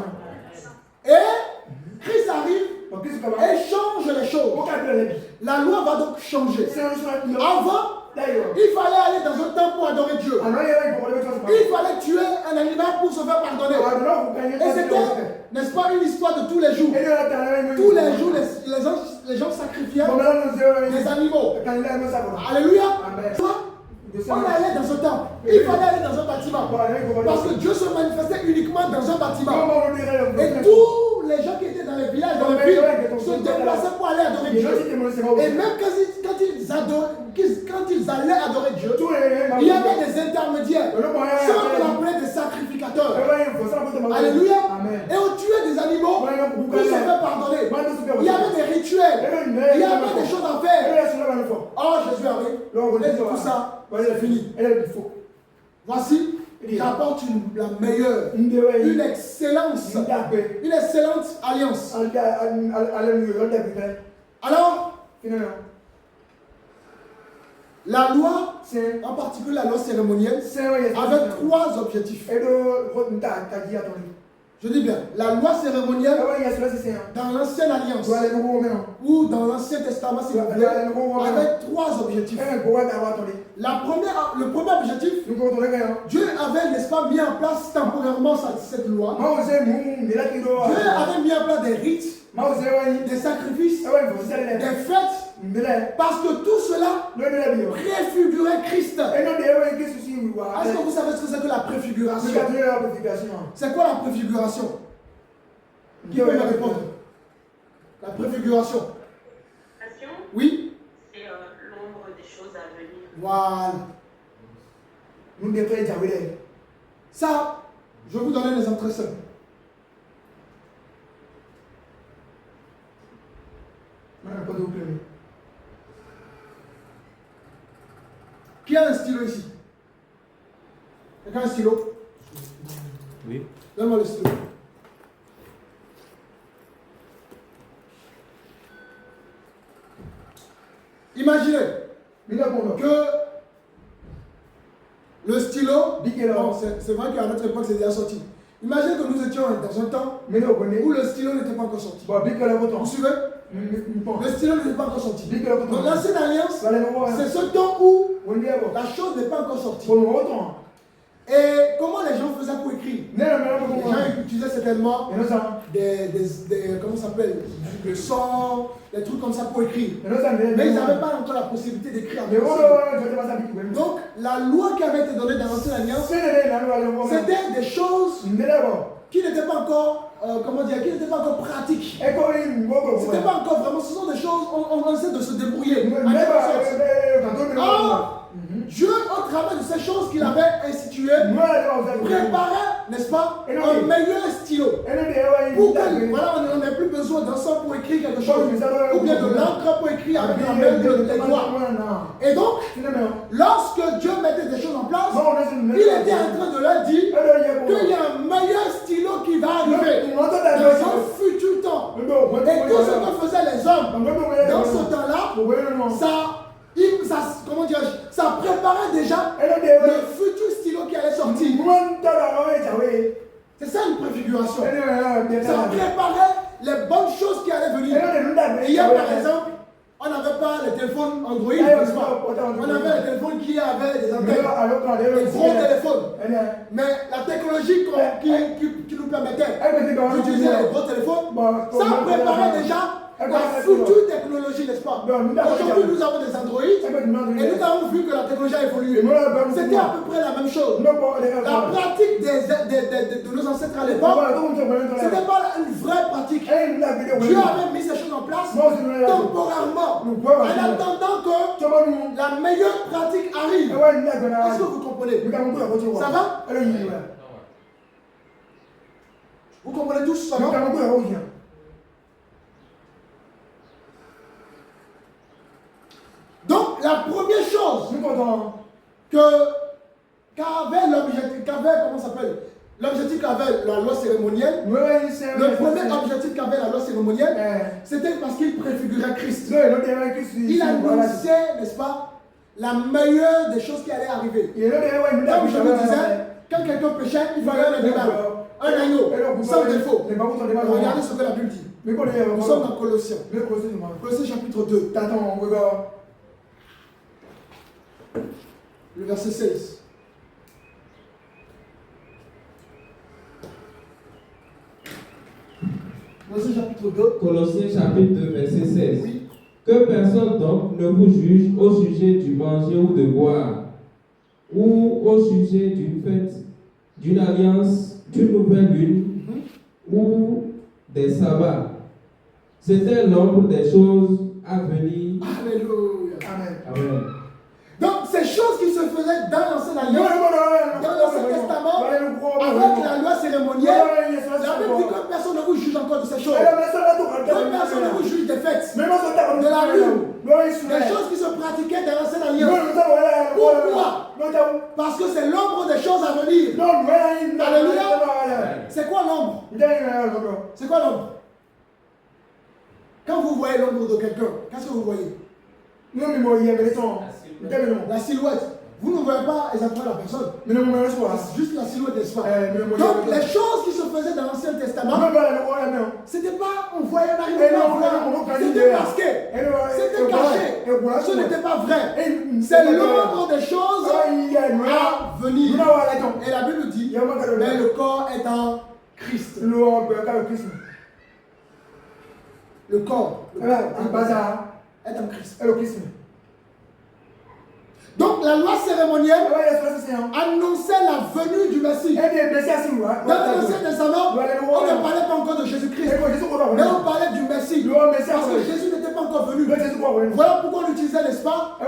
Et Christ arrive et change les choses. La loi va donc changer. Avant, il fallait aller dans un temple pour adorer Dieu. Il fallait tuer un animal pour se faire pardonner. Et c'était, n'est-ce pas, une histoire de tous les jours. Tous les jours, les gens sacrifiaient des animaux. Alléluia. On allait dans un temple. Il fallait aller dans un bâtiment. Parce que Dieu se manifestait uniquement dans un bâtiment. Et tous les gens qui étaient dans les villages, dans les villes, se déplaçaient pour aller adorer Dieu. Et même quand ils allaient adorer Dieu, il y avait des intermédiaires. Ceux qu'on appelait des sacrificateurs. Alléluia. Et on tuait des animaux pour se faire pardonner. Il y avait des rituels. Il y avait des choses à faire. Oh, Jésus arrive. Et tout ça. C'est fini. Voici, il apporte la meilleure, une excellence, une excellente alliance. Alors, la loi, en particulier la loi cérémonielle, avait 3 objectifs. Je dis bien, la loi cérémonielle dans l'ancienne alliance ou dans l'ancien testament, s'il vous plaît, avait 3 objectifs. Le premier objectif, Dieu avait, n'est-ce pas, mis en place temporairement cette loi. Dieu avait mis en place des rites, des sacrifices, des fêtes Parce que tout cela préfigurait Christ. Est-ce que vous savez ce que c'est que la préfiguration? C'est quoi la préfiguration? Qui peut me répondre? La préfiguration. Oui? C'est l'ombre des choses à venir. Voilà. Ça, je vais vous donner un exemple très simple. Qui a un stylo ici? Quelqu'un a un stylo? Oui. Donne-moi le stylo. Imaginez que le stylo, bon, c'est vrai qu'à notre époque c'est déjà sorti. Imaginez que nous étions dans un temps où le stylo n'était pas encore sorti. Vous suivez? Le stylo n'était pas encore sorti. Donc l'ancienne alliance, c'est ce temps où la chose n'est pas encore sortie. Et comment les gens faisaient pour écrire? Les gens utilisaient certainement comment ça s'appelle? Le sang, des trucs comme ça pour écrire. Mais ils n'avaient pas encore la possibilité d'écrire. Donc la loi qui avait été donnée dans l'ancienne alliance, c'était des choses qui n'étaient pas encore, qui n'étaient pas encore pratiques. C'était pas encore vraiment, ce sont des choses, on essaie de se débrouiller. Dieu, au travers de ces choses qu'il avait instituées, préparait, n'est-ce pas, un meilleur stylo. Pour que, voilà, on n'a plus besoin d'un sang pour écrire quelque chose, ou bien de l'encre pour écrire avec la main des doigts. Et donc, lorsque Dieu mettait des choses en place, il était en train de leur dire qu'il y a un meilleur stylo qui va arriver dans un futur temps. Et tout ce que faisaient les hommes dans ce temps-là, ça préparait déjà le futur stylo qui allait sortir. C'est ça une préfiguration. Ça préparait les bonnes choses qui allaient venir. Hier, par exemple, on n'avait pas les téléphones Android, n'est-ce pas? On avait les téléphones qui avaient des antennes, des gros téléphones. Mais la technologie qui nous permettait d'utiliser les gros téléphones, ça préparait déjà la future technologie, n'est-ce pas? Aujourd'hui, nous avons des Android et nous avons vu que la technologie a évolué. C'était à peu près la même chose. La pratique de nos ancêtres à l'époque, ce n'était pas une vraie pratique. Dieu avait mis ces choses en place temporairement, en attendant que la meilleure pratique arrive. Est-ce que vous comprenez? Ça va? Vous comprenez tous ça, non? Donc, la première chose l'objectif qu'avait la loi cérémonielle, le premier objectif qu'avait la loi cérémonielle, c'était parce qu'il préfigurait Christ. Il annonçait, n'est-ce pas, la meilleure des choses qui allaient arriver. Comme je vous disais, quand quelqu'un péchait, il fallait un animal, un agneau, sans défaut. Regardez ce que la Bible dit. Nous sommes dans Colossiens. Colossiens chapitre 2. Le verset 16. Colossiens chapitre 2. Colossiens chapitre 2, verset 16. Oui. Que personne donc ne vous juge au sujet du manger ou de boire, ou au sujet d'une fête, d'une alliance, d'une nouvelle lune, ou des sabbats. C'était l'ombre des choses à venir. Alléluia. Amen. Donc, ces choses qui se faisaient dans l'Ancien Alliance, dans l'Ancien Testament, avec la loi cérémonielle, la Bible dit que personne ne vous juge encore de ces choses. Que personne ne vous juge des fêtes, de la lune, des choses qui se pratiquaient dans l'Ancien Alliance. Pourquoi? Parce que c'est l'ombre des choses à venir. Alléluia. C'est quoi l'ombre? C'est quoi l'ombre? Quand vous voyez l'ombre de quelqu'un, qu'est-ce que vous voyez? La silhouette. Vous ne voyez pas exactement la personne. Juste la silhouette, n'est-ce pas? Donc les choses qui se faisaient dans l'Ancien Testament, c'était pas, on voyait arriver, c'était masqué, c'était caché, ce n'était pas vrai. C'est l'ombre des choses à venir. Et la Bible dit, mais le corps est en Christ. Le corps. est en Christ. Et le Christ. Donc la loi cérémonielle annonçait la venue du Messie. Dans l'Ancien Testament, on ne parlait pas encore de Jésus-Christ, mais on parlait du Messie. Parce que Jésus n'était pas encore venu. Voilà pourquoi on utilisait, n'est-ce pas, le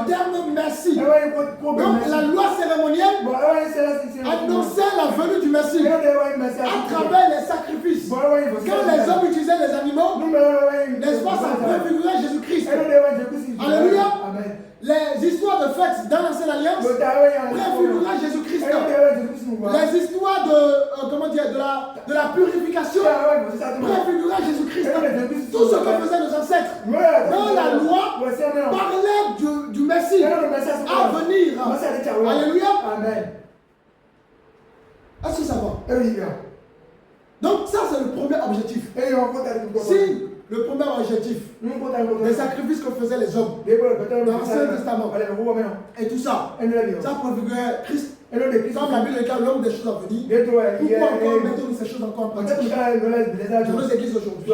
terme Messie. Donc la loi cérémonielle annonçait la venue du Messie à travers les sacrifices. Quand les hommes utilisaient les animaux, n'est-ce pas, ça préfigurait Jésus-Christ. Alléluia. Les histoires de fêtes dans l'Ancienne Alliance préfiguraient Jésus-Christ. Les histoires de la purification préfiguraient Jésus-Christ. Tout ce que faisaient nos ancêtres dans la loi parlait du Messie à venir. Alléluia. Amen. Est-ce que ça va? Donc ça c'est le premier objectif. Si le premier objectif, les sacrifices que faisaient les hommes dans l'Ancien Testament et tout ça, ça préfigurait Christ. Comme la Bible dit, l'homme des choses à venir. Pourquoi encore mettons-nous ces choses encore en pratique dans nos églises aujourd'hui?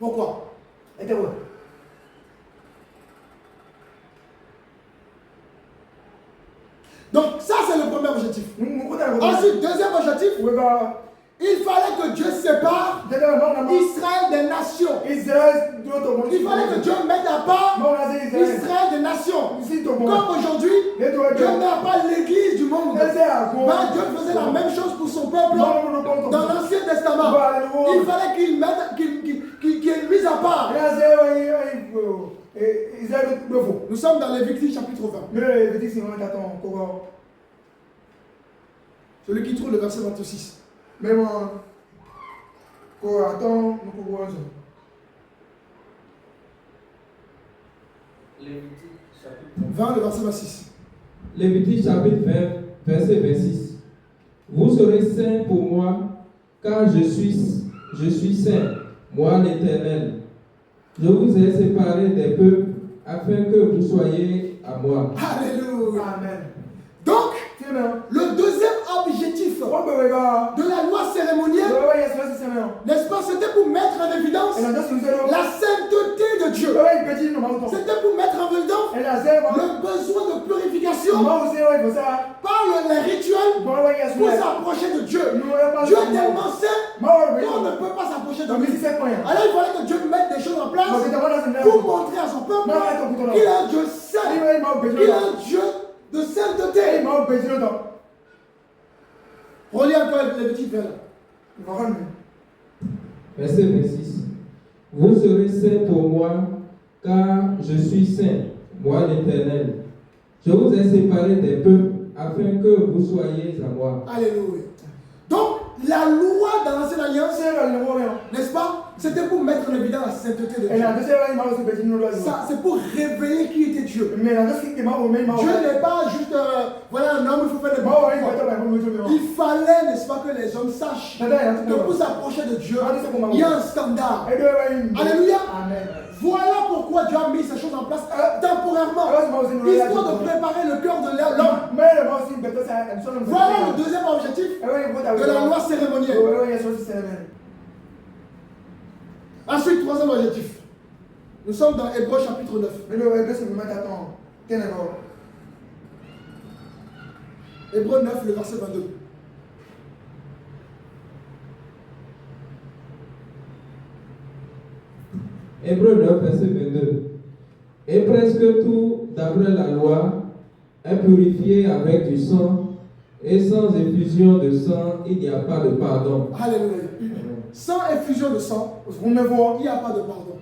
Pourquoi? Donc ça c'est le premier objectif. Ensuite, deuxième objectif, il fallait que Dieu sépare Israël des nations. Il fallait que Dieu mette à part Israël des nations. Comme aujourd'hui, Dieu met à part l'église du monde. Dieu faisait la même chose pour son peuple dans l'Ancien Testament. Il fallait qu'il ait mis à part. Nous sommes dans Lévitique chapitre 20. Celui qui trouve le verset 26. Même 20, le verset 26. Lévitique chapitre 20, verset 26. Vous serez saints pour moi, car je suis saint, moi l'Éternel. Je vous ai séparés des peuples, afin que vous soyez à moi. Alléluia. Amen. Donc, le deuxième objectif de la loi cérémonielle, n'est-ce pas, c'était pour mettre en évidence la sainteté de Dieu. C'était pour mettre en évidence le besoin de purification par les rituels pour s'approcher de Dieu. Dieu est tellement saint qu'on ne peut pas s'approcher de lui. Alors il fallait que Dieu mette des choses en place pour montrer à son peuple qu'il est un Dieu saint, qu'il est un Dieu de sainteté. Relis encore les petits vers là. Verset 26. Vous serez saints pour moi, car je suis saint, moi l'Éternel. Je vous ai séparés des peuples, afin que vous soyez à moi. Alléluia. Donc, la loi dans l'Ancienne Alliance, n'est-ce pas, c'était pour mettre en évidence la sainteté de Dieu. Ça, c'est pour révéler qui était Dieu. Dieu n'est pas juste, voilà un homme, il faut faire des bons. Il fallait, n'est-ce pas, que les hommes sachent que pour s'approcher de Dieu, il y a un standard. Alléluia. Amen. Voilà pourquoi Dieu a mis ces choses en place temporairement, histoire de préparer le cœur de l'homme. Voilà le deuxième objectif de la loi cérémonielle. Ensuite, troisième objectif. Nous sommes dans Hébreux chapitre 9. Hébreux 9, le verset 22. Hébreux 9, verset 22. Et presque tout, d'après la loi, est purifié avec du sang, et sans effusion de sang, il n'y a pas de pardon. Alléluia. Sans effusion de sang, il n'y a pas de pardon.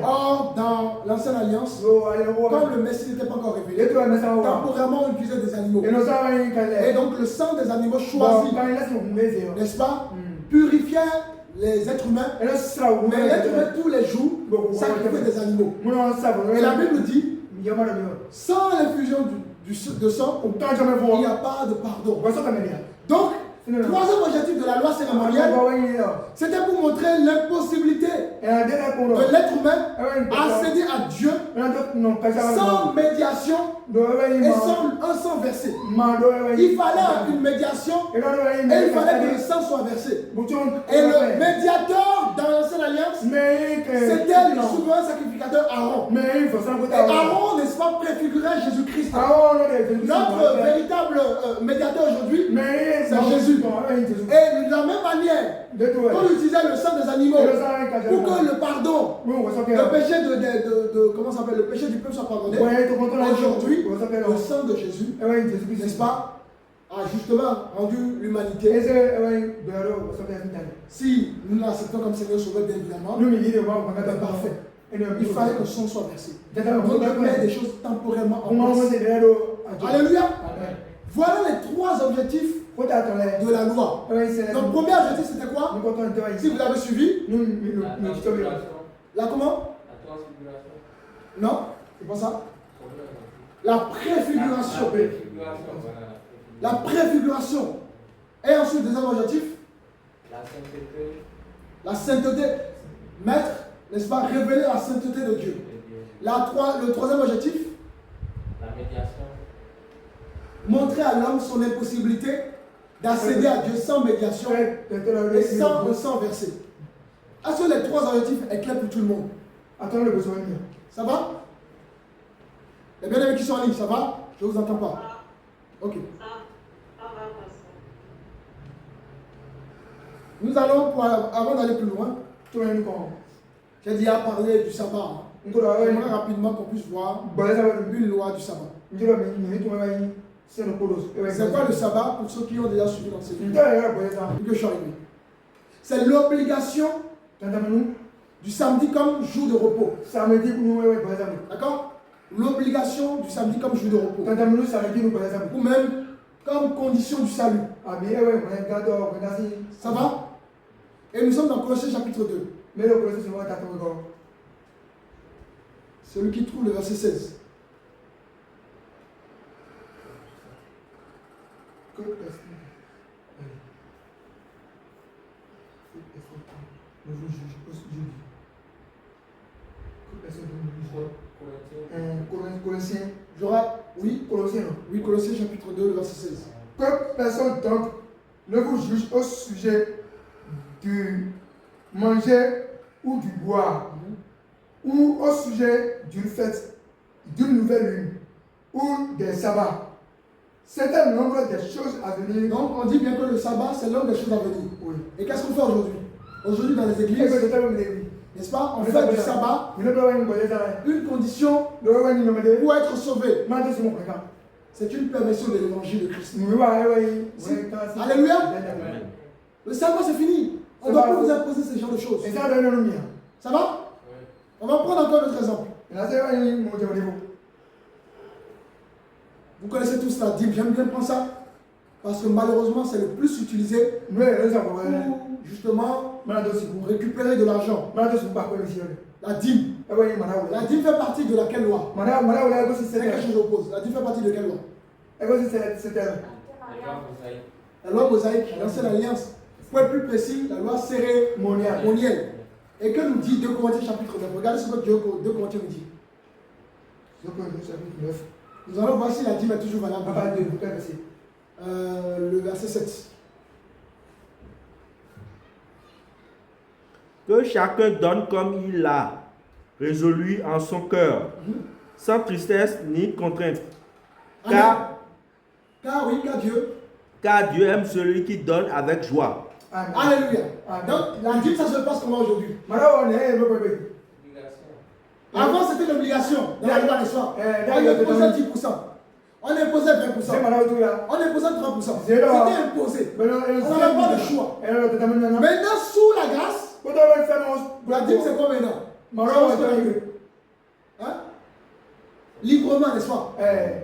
Or, dans l'Ancienne Alliance, comme le Messie n'était pas encore révélé, temporairement on utilisait des animaux. Et donc le sang des animaux choisis, n'est-ce pas, purifiait les êtres humains, mais l'être humain tous les jours sacrifiait des animaux. Et la Bible dit, sans l'effusion de sang, il n'y a pas de pardon. Donc, Troisième objectif de la loi cérémonielle, c'était pour montrer l'impossibilité de l'être humain à accéder à Dieu sans médiation et sans un sang versé. Il fallait une médiation et il fallait que le sang soit versé. Et le médiateur dans l'ancienne alliance, c'était le souverain sacrificateur Aaron. Et Aaron, n'est-ce pas, préfigurait Jésus-Christ. Notre véritable médiateur aujourd'hui, c'est Jésus. Et de la même manière, on utilisait le sang des animaux pour que le pardon, le péché comment ça s'appelle, le péché du peuple soit pardonné. Aujourd'hui, le sang de Jésus, n'est-ce pas, a justement rendu l'humanité. Si nous l'acceptons comme Seigneur Sauveur, bien évidemment, c'est parfait. Il fallait que le sang soit versé. Donc Dieu met des choses temporairement en place. Alléluia. Voilà les trois objectifs de la loi. Donc, le premier objectif, c'était quoi? Si vous l'avez suivi, la comment? La transfiguration. Non, c'est pas ça. La préfiguration. La préfiguration. Et ensuite, deuxième objectif? La sainteté. La sainteté. Mettre, n'est-ce pas, révéler la sainteté de Dieu. Le troisième objectif? La médiation. Montrer à l'homme son impossibilité d'accéder à Dieu sans médiation et sans le sang versé. Est-ce que les trois objectifs sont clairs pour tout le monde? Attends, le besoin. Ça va? Les bien-aimés qui sont en ligne, ça va? Je ne vous entends pas. Ok. Nous allons, avant d'aller plus loin, j'ai déjà parlé du sabbat. J'aimerais rapidement qu'on puisse voir une loi du sabbat. C'est quoi le sabbat pour ceux qui ont déjà suivi l'enseignement? C'est l'obligation du samedi comme jour de repos. D'accord? L'obligation du samedi comme jour de repos. Ou même comme condition du salut. Ça va? Et nous sommes dans Colossiens chapitre 2. Celui qui trouve le verset 16. Colossiens. Oui, Colossiens chapitre 2, verset 16. Que personne donc ne vous juge au sujet du manger ou du boire, ou au sujet d'une fête, d'une nouvelle lune, ou des sabbats. C'est un nombre de choses à venir. Donc on dit bien que le sabbat, c'est l'un des choses à venir. Oui. Et qu'est-ce qu'on fait aujourd'hui? Aujourd'hui dans les églises, n'est-ce pas? On fait du sabbat une condition pour être sauvé. C'est une permission de l'évangile de Christ. Alléluia. Le sabbat c'est fini. On ne doit pas vous imposer ce genre de choses. Ça va? On va prendre encore un autre exemple. Vous connaissez tous la dîme, j'aime bien prendre ça parce que malheureusement c'est le plus utilisé pour justement récupérer de l'argent. La dîme. La dîme fait partie de laquelle loi? C'est quelque chose d'oppose. La dîme fait partie de quelle loi? La loi mosaïque, l'ancienne alliance. Pour être plus précis, la loi cérémonielle. Et que nous dit 2 Corinthiens chapitre 9? Regardez ce que 2 Corinthiens nous dit. 2 Corinthiens chapitre 9. Nous allons voir si la dîme est toujours valable. Le verset 7. Que chacun donne comme il l'a résolu en son cœur, sans tristesse ni contrainte. Car Dieu aime celui qui donne avec joie. Amen. Alléluia. Donc la dîme, ça se passe comment aujourd'hui? Avant, c'était l'obligation dans la loi, n'est-ce pas? On imposait 10%. On imposait 20%. On imposait 30%. C'était imposé. On n'avait pas de choix. Maintenant, sous la grâce, la dîme, c'est quoi maintenant? Hein? Librement, n'est-ce pas?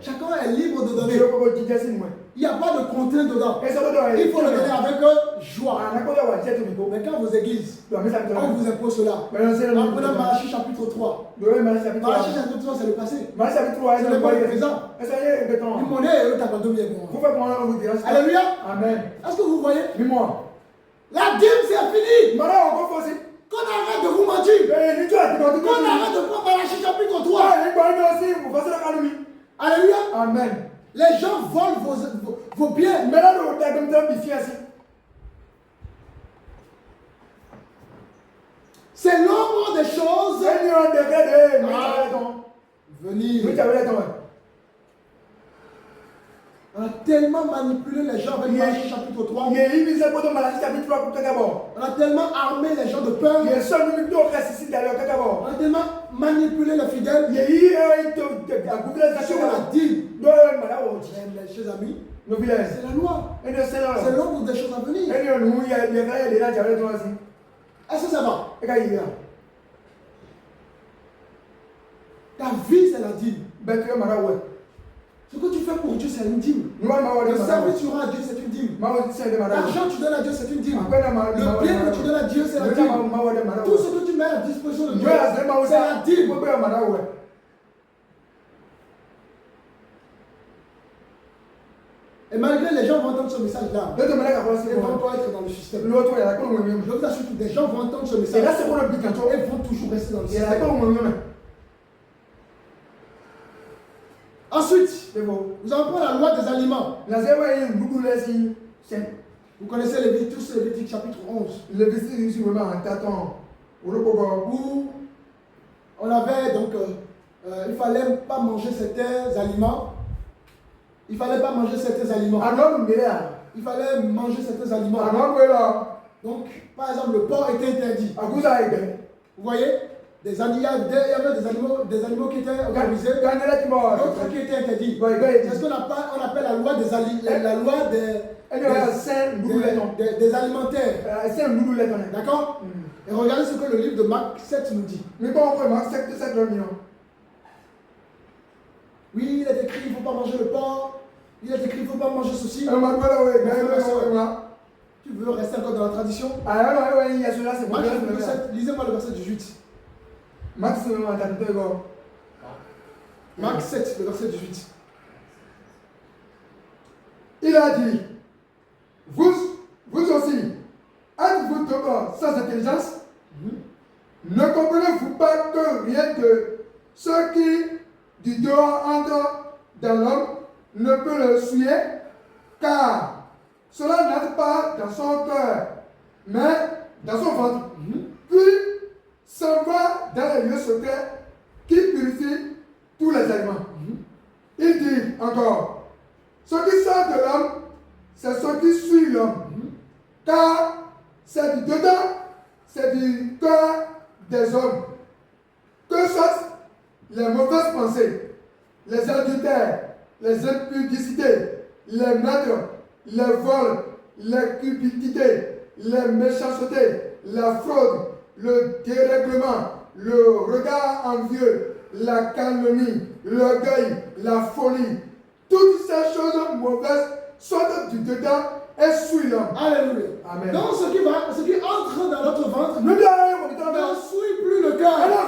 Chacun est libre de donner. Il n'y a pas de contrainte dedans. Il faut le donner avec joie. Mais quand vos églises, on vous impose cela. Apprenez Malachie chapitre 3. Malachie chapitre 3, c'est le passé. C'est le présent. Alléluia. Amen. Est-ce que vous voyez? Dis-moi. La dîme, c'est fini. Qu'on arrête de vous mentir. Qu'on arrête de prendre Malachie chapitre 3. Alléluia. Amen. Les gens volent vos biens. C'est l'ombre des choses. Venir. On a tellement manipulé les gens avec Malachie chapitre 3. On a tellement armé les gens de peur. On a tellement manipulé les fidèles. Sur la dîme. Mes chers amis, c'est la loi. C'est l'ombre des choses à venir. Est-ce que ça va? Ta vie, c'est la dîme. Ce que tu fais pour Dieu, c'est une dîme. Le service que tu rends à Dieu, c'est une dîme. L'argent que tu donnes à Dieu, c'est une dîme. Le bien que tu donnes à Dieu, c'est la dîme. Tout ce que tu mets à disposition de Dieu, c'est la dîme. Et malgré les gens vont entendre ce message-là, ils vont pas être dans le système. Je vous assure que des gens vont entendre ce message et vont toujours rester dans le système. Ensuite, nous allons prendre la loi des aliments. Vous connaissez tous Lévitique chapitre 11. Où on avait donc, il ne fallait pas manger certains aliments. Il fallait pas manger certains aliments. Il fallait manger certains aliments. Donc, par exemple, le porc était interdit. Vous voyez? Il y avait des animaux qui étaient autorisés, d'autres qui étaient interdits. C'est ce qu'on appelle la loi des alimentaires. D'accord? Et regardez ce que le livre de Marc 7 nous dit. Oui, il est écrit, il ne faut pas manger le porc. Il est écrit, il ne faut pas manger ceci. Tu veux rester encore dans la tradition? Marc 7, lisez-moi le verset 18. Marc 7, le verset 18. Il a dit, vous aussi, êtes-vous donc sans intelligence? Ne comprenez-vous pas que rien que ce qui du dehors entre dans l'homme ne peut le souiller, car cela n'entre pas dans son cœur, mais dans son ventre. Puis s'en va dans les lieux secrets qui purifient tous les aliments. Il dit encore, ce qui sort de l'homme, c'est ce qui suit l'homme. Car c'est du dedans, c'est du cœur des hommes que sortent les mauvaises pensées, les adultères, les impudicités, les meurtres, les vols, les cupidités, les méchancetés, la fraude, le dérèglement, le regard envieux, la calomnie, l'orgueil, la folie. Toutes ces choses mauvaises sortent du dedans et suivent l'homme. Alléluia. Amen. Donc ce qui entre dans notre ventre ne suit plus le cœur. Alléluia.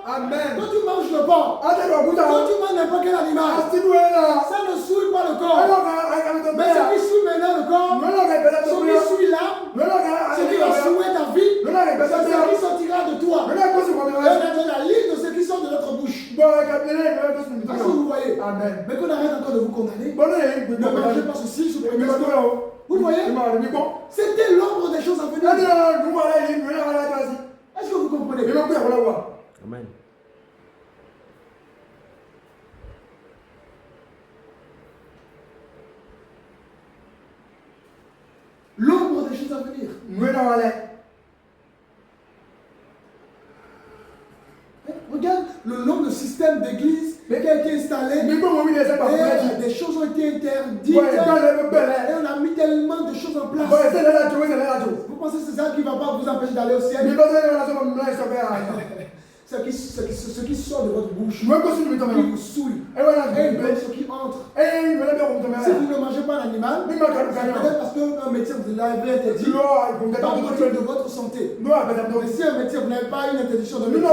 Amen. Quand tu manges le porc, quand tu manges n'importe quel animal, ça ne souille pas le corps. Mais ce qui suit maintenant le corps, ce qui suit l'âme, ce qui va souiller ta vie, c'est ce qui sortira de toi. Et on a la liste de ce qui sort de notre bouche. Parce que vous voyez, Amen. mais qu'on arrête encore de vous condamner. Ne mangez pas ceci, sous prétexte. Vous voyez, c'était l'ombre des choses à venir. Est-ce que vous comprenez? Amen. L'ombre des choses à venir. Regarde le nombre de systèmes d'église qui a été installé. Et des choses ont été interdites. Et on a mis tellement de choses en place. Vous pensez que c'est ça qui ne va pas vous empêcher d'aller au ciel? ce qui sort de votre bouche, qui Moi, quand je me tombe, vous souille, et voilà, et ce qui entre. et voilà, bien, on tombe Si vous ne mangez pas un animal, Mais ma c'est peut-être parce qu'un médecin vous l'avait interdit par motif de votre santé. Mais si un médecin, vous n'avez pas une interdiction de médecin,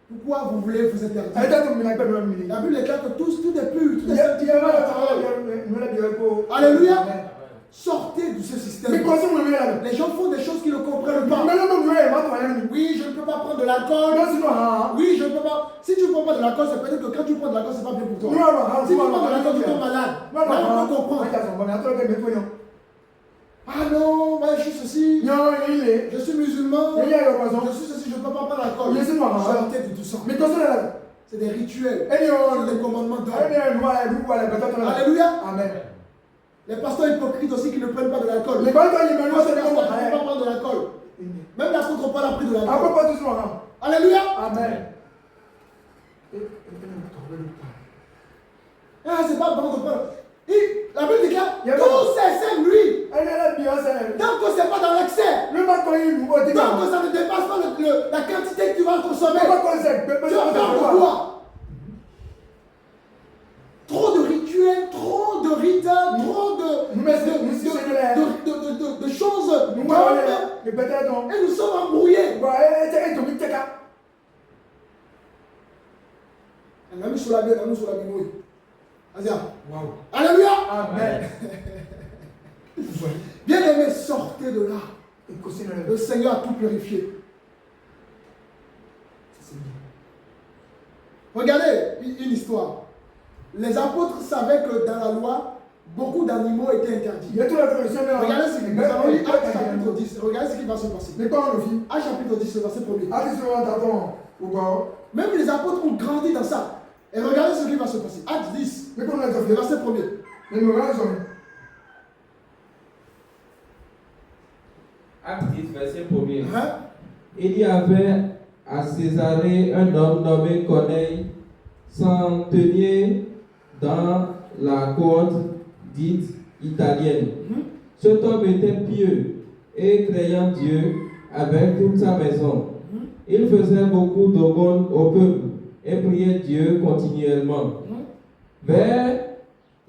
pourquoi vous voulez vous interdire? La Bible déclare que tout est pur, tout est sanctifié par la parole. Alléluia. Sortez de ce système. Les gens font des choses qu'ils ne comprennent pas. Oui, je ne peux pas prendre de l'alcool. Oui, je ne peux pas. Si tu ne prends pas de l'alcool, c'est peut-être que quand tu prends de l'alcool, c'est pas bien pour toi. Si tu prends de l'alcool, tu tombes malade. Là, on peut comprendre. Ah non, bah, je suis ceci. Je suis musulman. Je suis ceci, je ne peux pas prendre l'alcool. Sortez de tout ça. C'est des rituels. C'est des commandements d'ordre. Alléluia. Amen. Les pasteurs hypocrites aussi qui ne prennent pas de l'alcool. Les pasteurs ne peuvent pas prendre de l'alcool. Même l'apôtre Paul a pris de l'alcool. Alléluia. Amen. Ah, c'est pas bon de Paul. La Bible déclare tout c'est lui. Tant que ce n'est pas dans l'excès. Tant que ça ne dépasse pas la quantité que tu vas consommer. Tu vas faire pourquoi? Trop de rituels, trop de rites, trop de choses. Et nous sommes embrouillés. Alléluia. Amen. Bien aimé, sortez de là. Le Seigneur a tout purifié. Regardez une histoire. Les apôtres savaient que dans la loi, beaucoup d'animaux étaient interdits. Regardez ce qui nous allons lire Actes chapitre 10. Regardez ce qui va se passer. Actes chapitre 10, le verset 1er. Même les apôtres ont grandi dans ça. Et regardez ce qui va se passer. Actes 10, le verset 1er. Acte 10, verset 1er. Il y avait à Césarée un homme nommé Corneille, centenier dans la cohorte dite italienne. Cet homme était pieux et craignant Dieu avec toute sa maison. Il faisait beaucoup d'aumônes au peuple et priait Dieu continuellement. Vers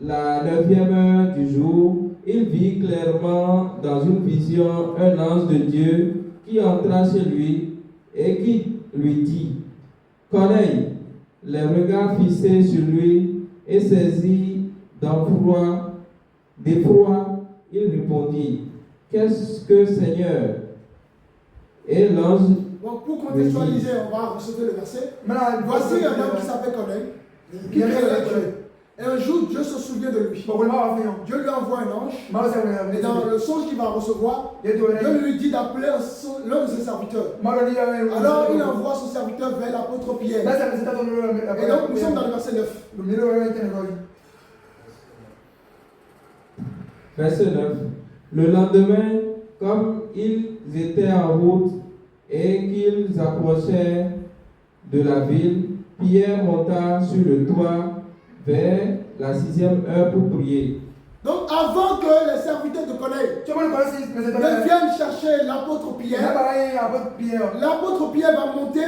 la 9e heure du jour, il vit clairement dans une vision un ange de Dieu qui entra chez lui et qui lui dit: Corneille. Les regards fixés sur lui et saisi d'effroi, il répondit: Qu'est-ce que Seigneur? Et l'ange. Donc pour contextualiser, on va recevoir le verset. Voici un homme qui s'appelle Corneille, qui craignait Dieu. Et un jour, Dieu se souvient de lui. Dieu lui envoie un ange. Et dans le songe qu'il va recevoir, Dieu lui dit d'appeler l'un de ses serviteurs. Alors il envoie son serviteur vers l'apôtre Pierre. Et donc nous sommes dans le verset 9. Verset 9. Le lendemain, comme ils étaient en route et qu'ils approchaient de la ville, Pierre monta sur le toit vers la 6e heure pour prier. Donc avant que les serviteurs de Corneille ne viennent chercher l'apôtre Pierre, l'apôtre Pierre va monter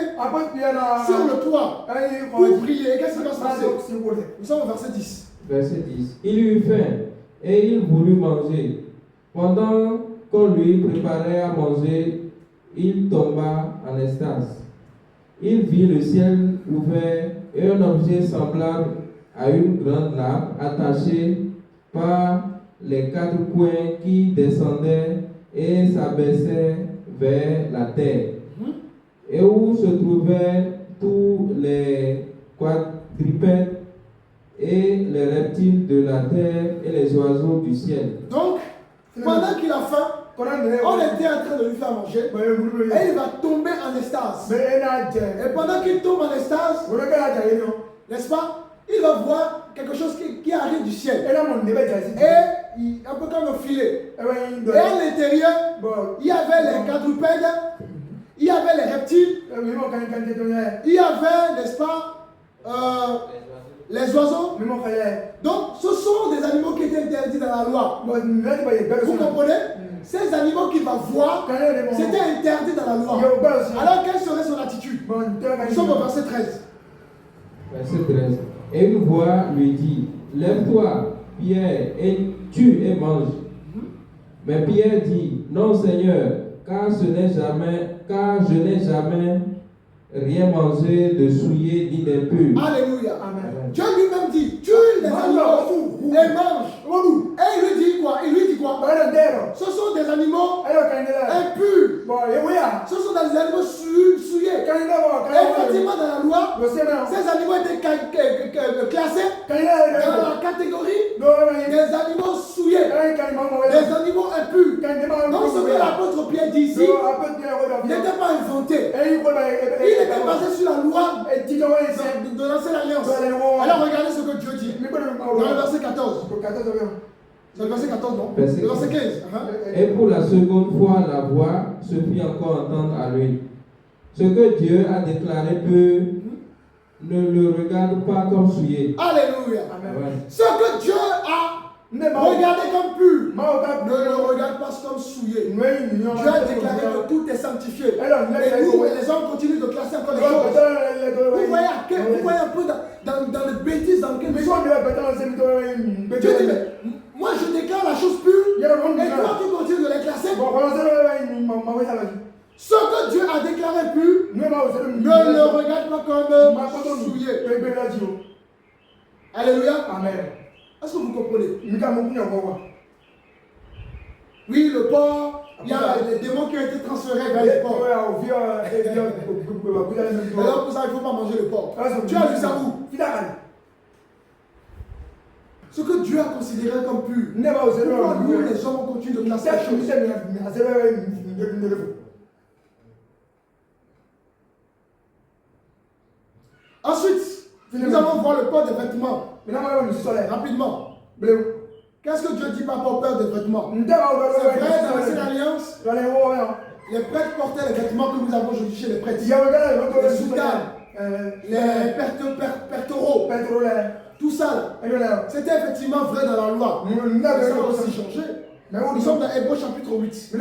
sur le toit pour prier. Qu'est-ce qui va se passer? Nous sommes au verset 10. Verset 10. Il eut faim et il voulut manger. Pendant qu'on lui préparait à manger, il tomba en extase. Il vit le ciel ouvert et un objet semblable à une grande nappe attachée par les 4 coins qui descendaient et s'abaissaient vers la terre, et où se trouvaient tous les quadrupèdes et les reptiles de la terre et les oiseaux du ciel. Donc, pendant qu'il a faim, on était en train de lui faire manger et il va tomber en extase. Et pendant qu'il tombe en extase, n'est-ce pas, il va voir quelque chose qui arrive du ciel. Et un peu comme un filet. Et à l'intérieur, il y avait les quadrupèdes, il y avait les reptiles, il y avait, n'est-ce pas, les oiseaux. Donc, ce sont des animaux qui étaient interdits dans la loi. Vous comprenez? Ces animaux qu'il va voir, c'était interdit dans la loi. Alors quelle serait son attitude? Nous sommes au verset 13. Verset 13. Et une voix lui dit, lève-toi, Pierre, et tue et mange. Mais Pierre dit, non Seigneur, car je n'ai jamais rien mangé de souillé ni d'impur. Alléluia. Amen. Dieu lui-même dit, tue les animaux et mange. Et il lui dit quoi? Ce sont des animaux impurs. Ce sont des animaux souillés. Effectivement, dans la loi, ces animaux étaient classés dans la catégorie des animaux souillés, des animaux impurs. Donc ce que l'apôtre Pierre dit ici n'était pas inventé. Il était basé sur la loi de l'ancienne alliance. Alors regardez ce que Dieu dit dans le verset 14. C'est le verset 14, non? Le verset 15. Et pour la seconde fois, la voix se fit encore entendre à lui. Ce que Dieu a déclaré ne le regarde pas comme souillé. Alléluia. Amen. Ce que Dieu a regardé comme pur, ne le regarde pas comme souillé. Dieu a déclaré que tout est sanctifié. Et nous, les hommes continuent de classer encore les choses. Vous voyez un peu dans les bêtises dans lesquelles nous sommes. Dieu dit, mais moi je déclare la chose pure, et toi tu continues de les classer. Ce que Dieu a déclaré pur, ne le regarde pas comme souillé. Alléluia. Amen. Est-ce que vous comprenez? Oui, le porc, il y a les démons qui ont été transférés vers le porc. Alors pour ça, il ne faut pas manger le porc. Tu as vu ça où? Ce que Dieu a considéré comme pur. Pourquoi nous, les hommes, on continue de classer les choses? Ensuite, nous allons voir le port des vêtements. Rapidement. Qu'est-ce que Dieu dit par rapport au port des vêtements? C'est vrai, dans l'ancienne alliance, les prêtres portaient les vêtements que nous avons aujourd'hui chez les prêtres. Les soutanes, les pertereaux, tout ça. C'était effectivement vrai dans la loi. Ça a aussi changé. Nous sommes dans Hébreux chapitre 8.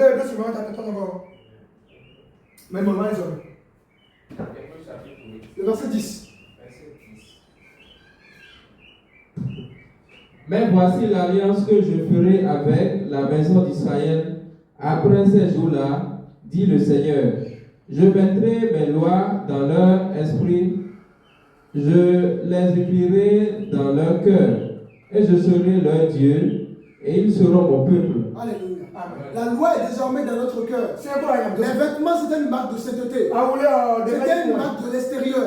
Le verset 10. Mais voici l'alliance que je ferai avec la maison d'Israël après ces jours-là, dit le Seigneur. Je mettrai mes lois dans leur esprit, je les écrirai dans leur cœur, et je serai leur Dieu, et ils seront mon peuple. Alléluia. La loi est désormais dans notre cœur. Les vêtements, c'était une marque de sainteté. C'était une marque de l'extérieur.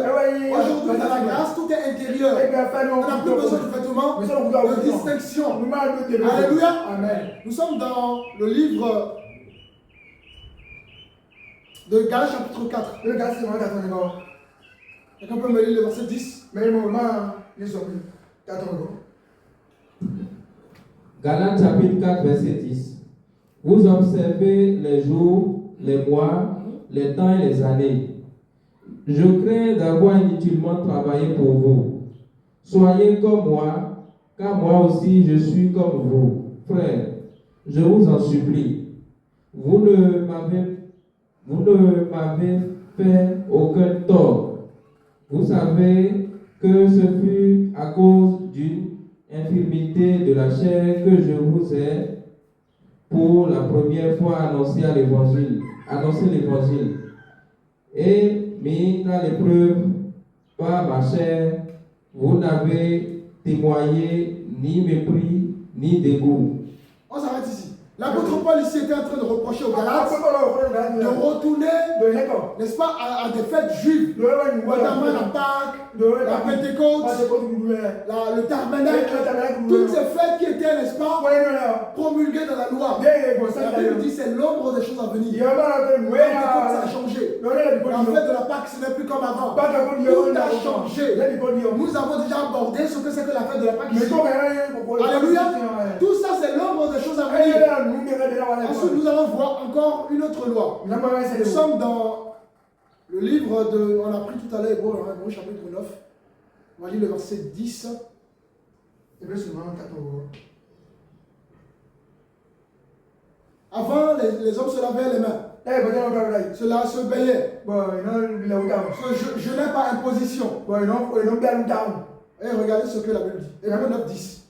Aujourd'hui, dans la grâce, tout est intérieur. On n'a plus besoin de vêtements de distinction. Alléluia. Amen. Nous sommes dans le livre de Galates chapitre 4. Quelqu'un peut me lire le verset 10? Galates chapitre 4, verset 10. Vous observez les jours, les mois, les temps et les années. Je crains d'avoir inutilement travaillé pour vous. Soyez comme moi, car moi aussi je suis comme vous. Frères, je vous en supplie. Vous ne m'avez fait aucun tort. Vous savez que ce fut à cause d'une infirmité de la chair que je vous ai pour la première fois annoncé l'évangile. Et mis à l'épreuve par ma chair, vous n'avez témoigné ni mépris ni dégoût. On s'arrête ici. L'apôtre Paul ici était en train de reprocher aux Galates de retourner, n'est-ce pas, à des fêtes juives, notamment la Pâque, la Pentecôte, le Tabernacle, toutes ces fêtes qui étaient, n'est-ce pas, promulguées dans la loi. La Bible dit que c'est l'ombre des choses à venir. Ça a changé. La fête de la Pâque, ce n'est plus comme avant. Tout a changé. Nous avons déjà abordé ce que c'est que la fête de la Pâque ici. Alléluia. Tout ça, c'est l'ombre des choses à venir. Ensuite, nous allons voir encore une autre loi. Nous sommes dans le livre de... On a pris tout à l'heure, Hébreux chapitre 9. On va lire le verset 10. Avant, les hommes se lavaient les mains. Cela se baillaient. Je n'ai pas imposition. Et regardez ce que la Bible dit. Hébreux 9, 10.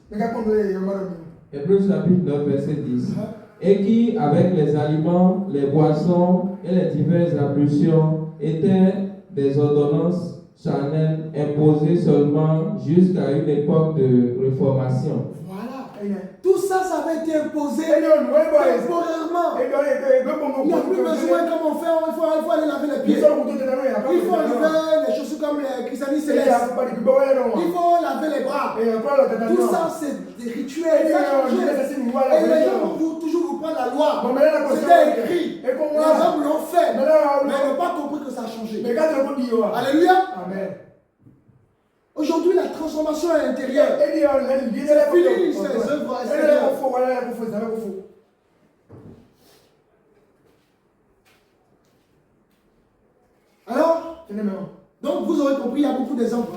Hébreux chapitre 9, verset 10. Et qui, avec les aliments, les boissons et les diverses ablutions, étaient des ordonnances charnelles imposées seulement jusqu'à une époque de réformation. Voilà. Tout ça, ça avait été imposé temporairement. Il n'y a plus besoin, comme on fait, il faut aller laver les pieds. Il faut enlever les chaussures comme les christianistes célestes. Il faut laver les bras. Tout ça, c'est des rituels. Ça a changé. Et les gens vont toujours vous prendre la loi. C'était écrit. Les hommes l'ont fait. Mais ils n'ont pas compris que ça a changé. Alléluia. Amen. Aujourd'hui, la transformation est intérieure. C'est fini, ces œuvres extérieures. Alors, donc vous aurez compris, il y a beaucoup d'exemples.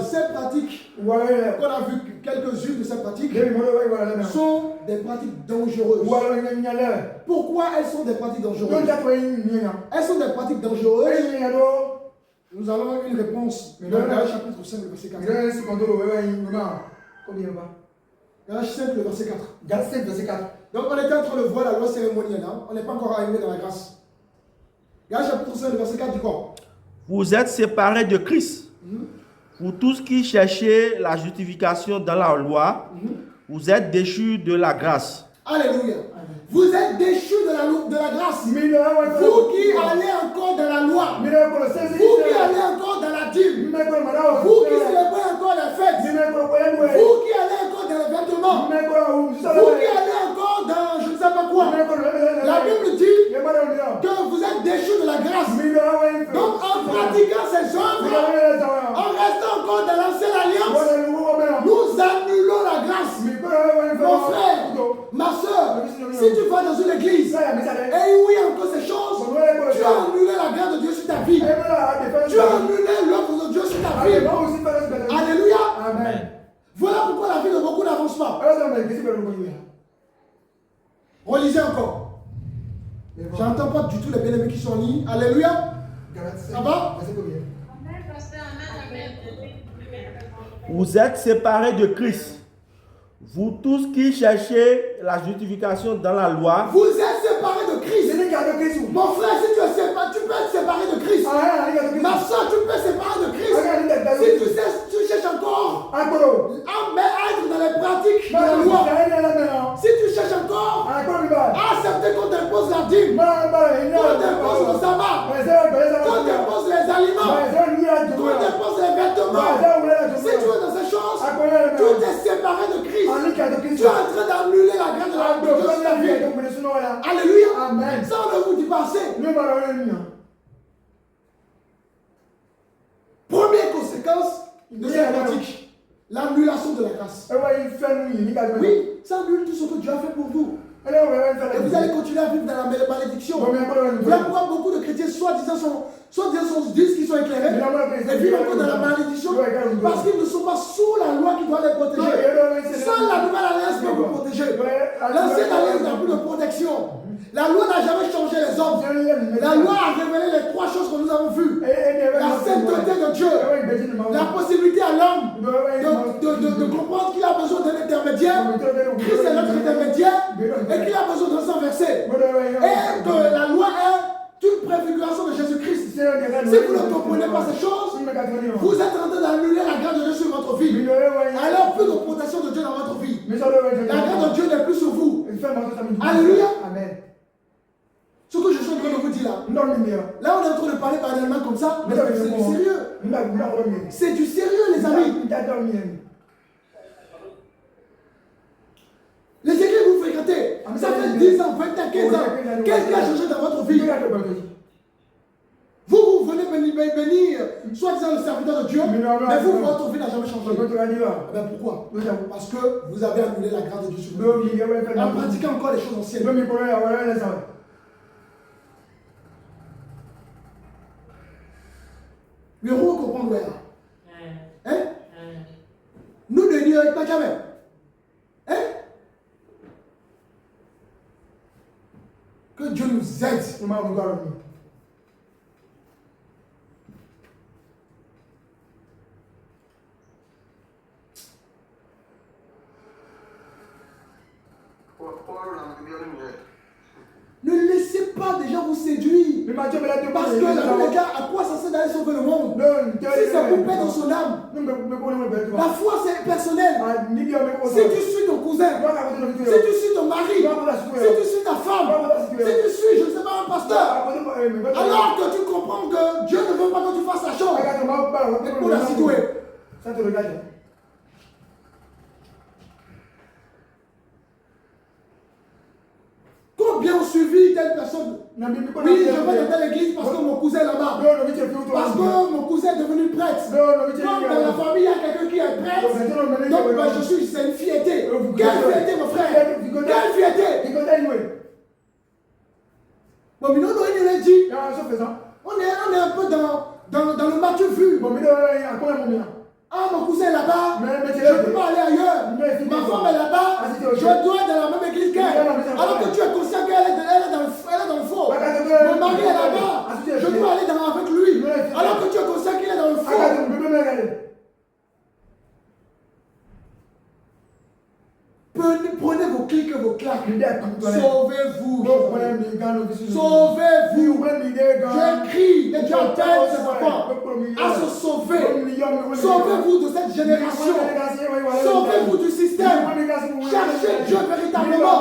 Ces pratiques, qu'on a vu quelques-unes de ces pratiques, sont des pratiques dangereuses. Pourquoi elles sont des pratiques dangereuses? Elles sont des pratiques dangereuses. Nous allons une réponse dans Galates chapitre 5, le verset 4. Galates 5, le verset 4. Donc on était en train de voir la loi cérémonielle. Hein? On n'est pas encore arrivé dans la grâce. Galates chapitre 5, le verset 4 dit quoi? Vous êtes séparés de Christ. Vous tous qui cherchez la justification dans la loi, vous êtes déchus de la grâce. Alléluia. Vous êtes déchus de la grâce. Vous qui allez encore dans la loi. Vous qui allez encore dans la dîme. Vous qui célébrez encore les fêtes. Vous qui allez encore dans les vêtements. Vous qui allez encore dans je ne sais pas quoi. La Bible dit que vous êtes déchus de la grâce. Donc en pratiquant ces œuvres, en restant encore dans l'ancienne alliance, nous annulons la grâce. Mon frère, ma soeur, si tu vas dans une église et où il y a encore ces choses, tu as annulé la grâce de Dieu sur ta vie. Tu as annulé l'œuvre de Dieu sur ta vie. Alléluia. Amen. Voilà pourquoi la vie de beaucoup n'avance pas. Relisez encore. J'entends pas du tout les bien-aimés qui sont en ligne. Alléluia. Ça va? Vous êtes séparés de Christ. Vous tous qui cherchez la justification dans la loi, vous êtes séparés de Christ. Mon frère, si tu es séparé, tu peux être séparé de Christ. Ma soeur, tu peux être séparé de Christ. Si tu cherches encore à être dans les pratiques de la loi, si tu cherches encore à accepter qu'on t'impose la dîme, qu'on t'impose le sabbat, qu'on t'impose les aliments, qu'on t'impose les vêtements, si tu es dans ces choses, tu t'es séparé de Christ. Tu es en train d'annuler la grâce de Dieu sur ta vie. Alléluia. Amen. Ça, on ne vous dit pas assez. Première conséquence de cette pratique, l'annulation de la grâce. Oui, ça annule tout ce que Dieu a fait pour vous. Et vous allez continuer à vivre dans la malédiction. Voilà pourquoi beaucoup de chrétiens disent qu'ils sont éclairés et vivent encore dans la malédiction parce qu'ils ne sont pas sous la loi qui doit les protéger. Sans la nouvelle alliance peut vous protéger. L'ancienne alliance n'a plus de protection. La loi n'a jamais changé les hommes. La loi a révélé les trois choses que nous avons vues. La sainteté de Dieu, la possibilité à l'homme de comprendre qu'il a besoin d'un intermédiaire. Christ est notre intermédiaire et qu'il a besoin de sang versé. Et que la loi est une préfiguration de Jésus-Christ. Si vous ne comprenez pas ces choses, vous êtes en train d'annuler la grâce de Dieu sur votre vie. Alors plus de protection de Dieu dans votre vie. La grâce de Dieu n'est plus sur vous. Alléluia. Amen. Ce que je suis en train de vous dire là, là on est en train de parler parallèlement comme ça, mais c'est du sérieux. C'est du sérieux les amis. Les églises que vous fréquentez, ça fait 10 ans, 20 ans, 15 ans. Qu'est-ce qui a changé dans votre vie? Vous venez bénir, soi-disant le serviteur de Dieu, mais vous, votre vie n'a jamais changé. Ben pourquoi? Parce que vous avez annulé la grâce de Dieu sur vous. En pratiquant encore les choses anciennes. Mais vous comprenez là. Hein? Nous ne n'y pas jamais. Hein? Dieu nous aide. Ne laissez pas des gens vous séduire. Parce que la Bible, à quoi ça sert d'aller sauver le monde? Si c'est pour perdre son âme. La foi, c'est personnel. Si tu suis ton cousin, si tu suis ton mari, si tu suis ta femme, si tu suis, je ne sais pas, un pasteur, alors que tu comprends que Dieu ne veut pas que tu fasses la chose, pour la situer. Ça te regarde. Combien ont suivi telle personne? Oui, je vais dans telle église parce que mon cousin est là-bas. Parce que mon cousin est devenu prêtre. Comme dans la famille, il y a quelqu'un qui est prêtre. Donc, ben, c'est une fierté. Quelle fierté, mon frère? Quelle fierté? Bon, mais nous, il a dit. On est un peu dans le Matthieu vu. Ah, mon cousin est là-bas, je ne peux pas aller ailleurs. Ma femme est là-bas, je dois être dans la même église qu'elle. Alors que tu es conscient qu'elle est dans le faux. Mon mari est là-bas, je dois aller avec lui. Alors que tu es conscient qu'il est dans le faux. Prenez vos clics et vos claques. Sauvez-vous. Sauvez-vous. Je crie et Dieu appelle ses enfants à se sauver. Sauvez-vous de cette génération. Sauvez-vous du système. Cherchez Dieu véritablement.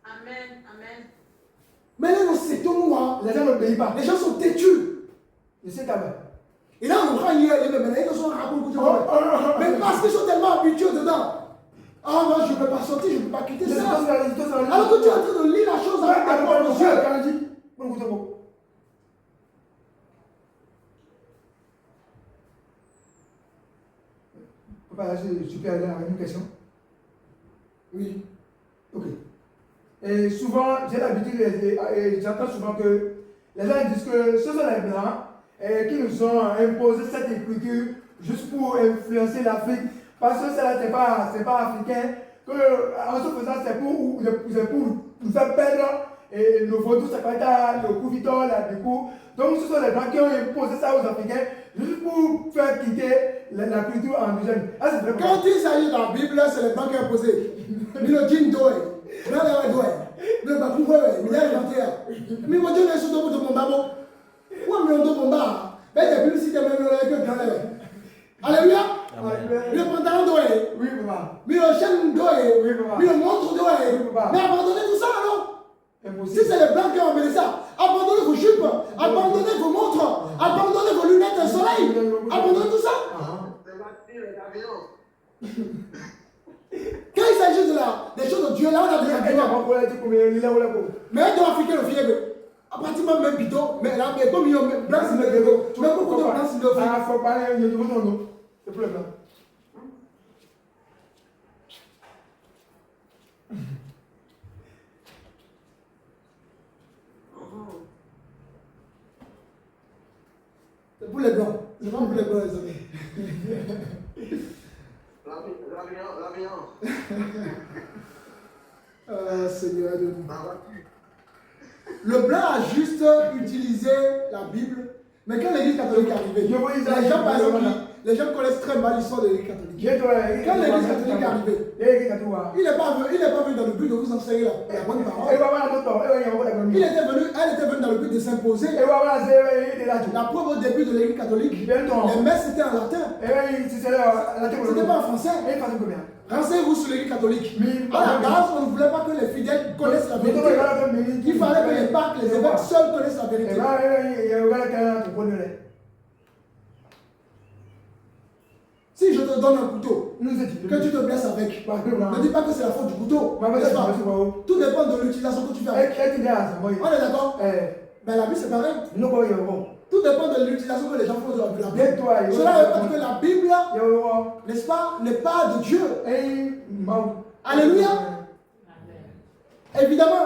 Amen. Amen. Mais là, nous c'est tout moi. Les gens n'obéissent pas. Les gens sont têtus. Je sais quand même. Et là, on prend hier, ils sont mais parce qu'ils sont tellement habitués dedans. Ah non, je ne peux pas sortir, je ne peux pas quitter ça. Alors que tu es en train de lire la chose avec ta propre yeux. Papa, je peux aller avec une question? Oui. Ok. Et souvent, j'ai l'habitude, j'entends souvent que les gens disent que ce sont les Blancs qui nous ont imposé cette écriture juste pour influencer l'Afrique. Parce que cela, ce n'est pas africain. Que, en se faisant, c'est pour nous faire perdre nos vaudous, le coup vital, la découpe. Donc, ce sont les Blancs qui ont imposé ça aux Africains juste pour faire quitter la culture indigène. Quand il s'agit de la Bible, c'est les Blancs qui ont imposé. Le djinn doit. Le bakoué, il est gentil. Mais moi, je ne suis pas de mon babo. Moi, je ne suis pas de mon babo. Mais la publicité, même le Alléluia. Le pantalon doit. Oui, papa. Mais le chaîne doit. Oui, papa. Mais le montre doit. Oui, papa. Mais abandonnez tout ça, alors. Si c'est les Blancs qui ont amené ça, abandonnez vos jupes, abandonnez vos montres, abandonnez vos lunettes de soleil, abandonnez tout ça. Quand il s'agit des choses de Dieu, là, on a des arguments. Mais un doit africain, le fièvre. À partir de même bidon, mais là, mais comme il y a blanc, c'est le bidon. Mais beaucoup de blanc, c'est le bidon. Il faut parler, il y a du bouton, c'est plus le blanc. C'est pour les blancs. C'est pas pour les blancs, les amis. Seigneur de nous. Le blanc a juste utilisé la Bible, mais quand l'église catholique est arrivée, les gens, par exemple, les gens connaissent très mal l'histoire de l'église catholique. Quand l'église catholique est arrivée, il n'est pas venu dans le but de vous enseigner la bonne parole. Elle était venue dans le but de s'imposer. La preuve au début de l'église catholique, les messes étaient en latin. C'était pas en français. Renseignez-vous sur l'église catholique. À la base, on ne voulait pas que les fidèles connaissent la vérité. Il fallait que les papes, les évêques seuls connaissent la vérité. Si je te donne un couteau, que tu te blesses avec, ne dis pas que c'est la faute du couteau. Tout dépend de l'utilisation que tu fais avec. On est d'accord? Mais la Bible c'est pareil. Tout dépend de l'utilisation que les gens font de la Bible. Cela veut dire que la Bible, n'est-ce pas, n'est pas de Dieu. Alléluia. Et Évidemment,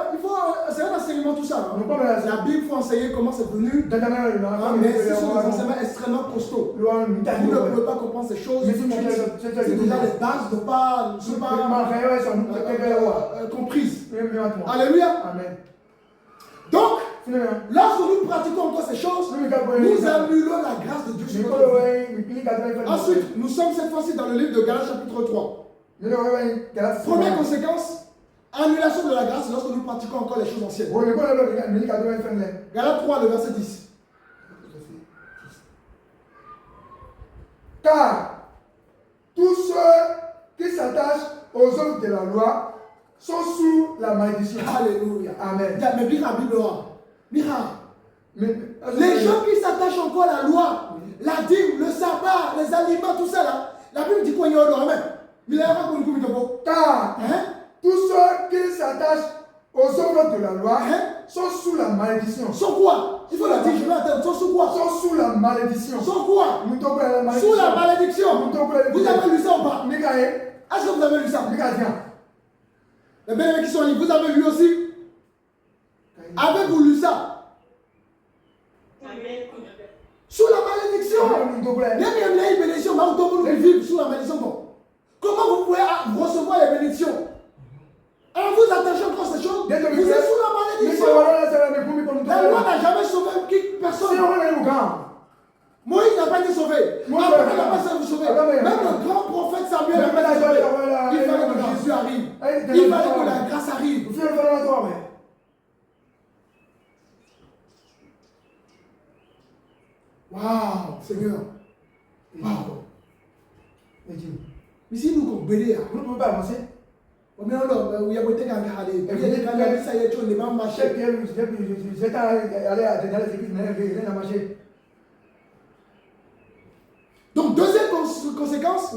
c'est un enseignement tout ça. Hein. La Bible, il faut enseigner comment c'est venu. Mais ce sont des enseignements extrêmement costauds. Vous ne pouvez pas comprendre ces choses. C'est déjà les bases ne sont pas comprises. Alléluia. Amen. Donc, lorsque nous pratiquons encore ces choses, nous annulons la grâce de Dieu sur notre vie. Ensuite, nous sommes cette fois-ci dans le livre de Galates chapitre 3. Première conséquence, annulation de la grâce lorsque nous pratiquons encore les choses anciennes. Galates 3, le verset 10. Car tous ceux qui s'attachent aux œuvres de la loi sont sous la malédiction. Alléluia. Amen. Mais bien la Bible, les gens qui s'attachent encore à la loi, la dîme, le sabbat, les aliments, tout ça là, la Bible dit quoi? Car tous ceux qui s'attachent aux œuvres de la loi sont sous la malédiction. Sont quoi? Il faut le dire, je vais attendre. Sont sous quoi? Sont sous la malédiction. Sont quoi? Sous la malédiction. Vous avez lu ça ou pas? Est-ce que vous avez lu ça? Les bien-aimés qui sont en ligne, vous avez lu aussi? Avez-vous lu ça? Sous la malédiction. Les bénédictions, vous vivez sous la malédiction. Comment vous pouvez recevoir les bénédictions? Alors vous attachez encore ces choses, vous êtes sous la malédiction. La loi n'a jamais sauvé personne. Moïse n'a pas été sauvé. Abraham n'a pas été sauvé. Même le grand prophète Samuel n'a pas été sauvé. Il fallait que Jésus arrive. Il fallait que la grâce arrive. Waouh, Seigneur. Waouh. Mais si nous comprenons, vous ne pouvez pas avancer. Mais alors, il y a beaucoup de gens qui donc, deuxième conséquence, ça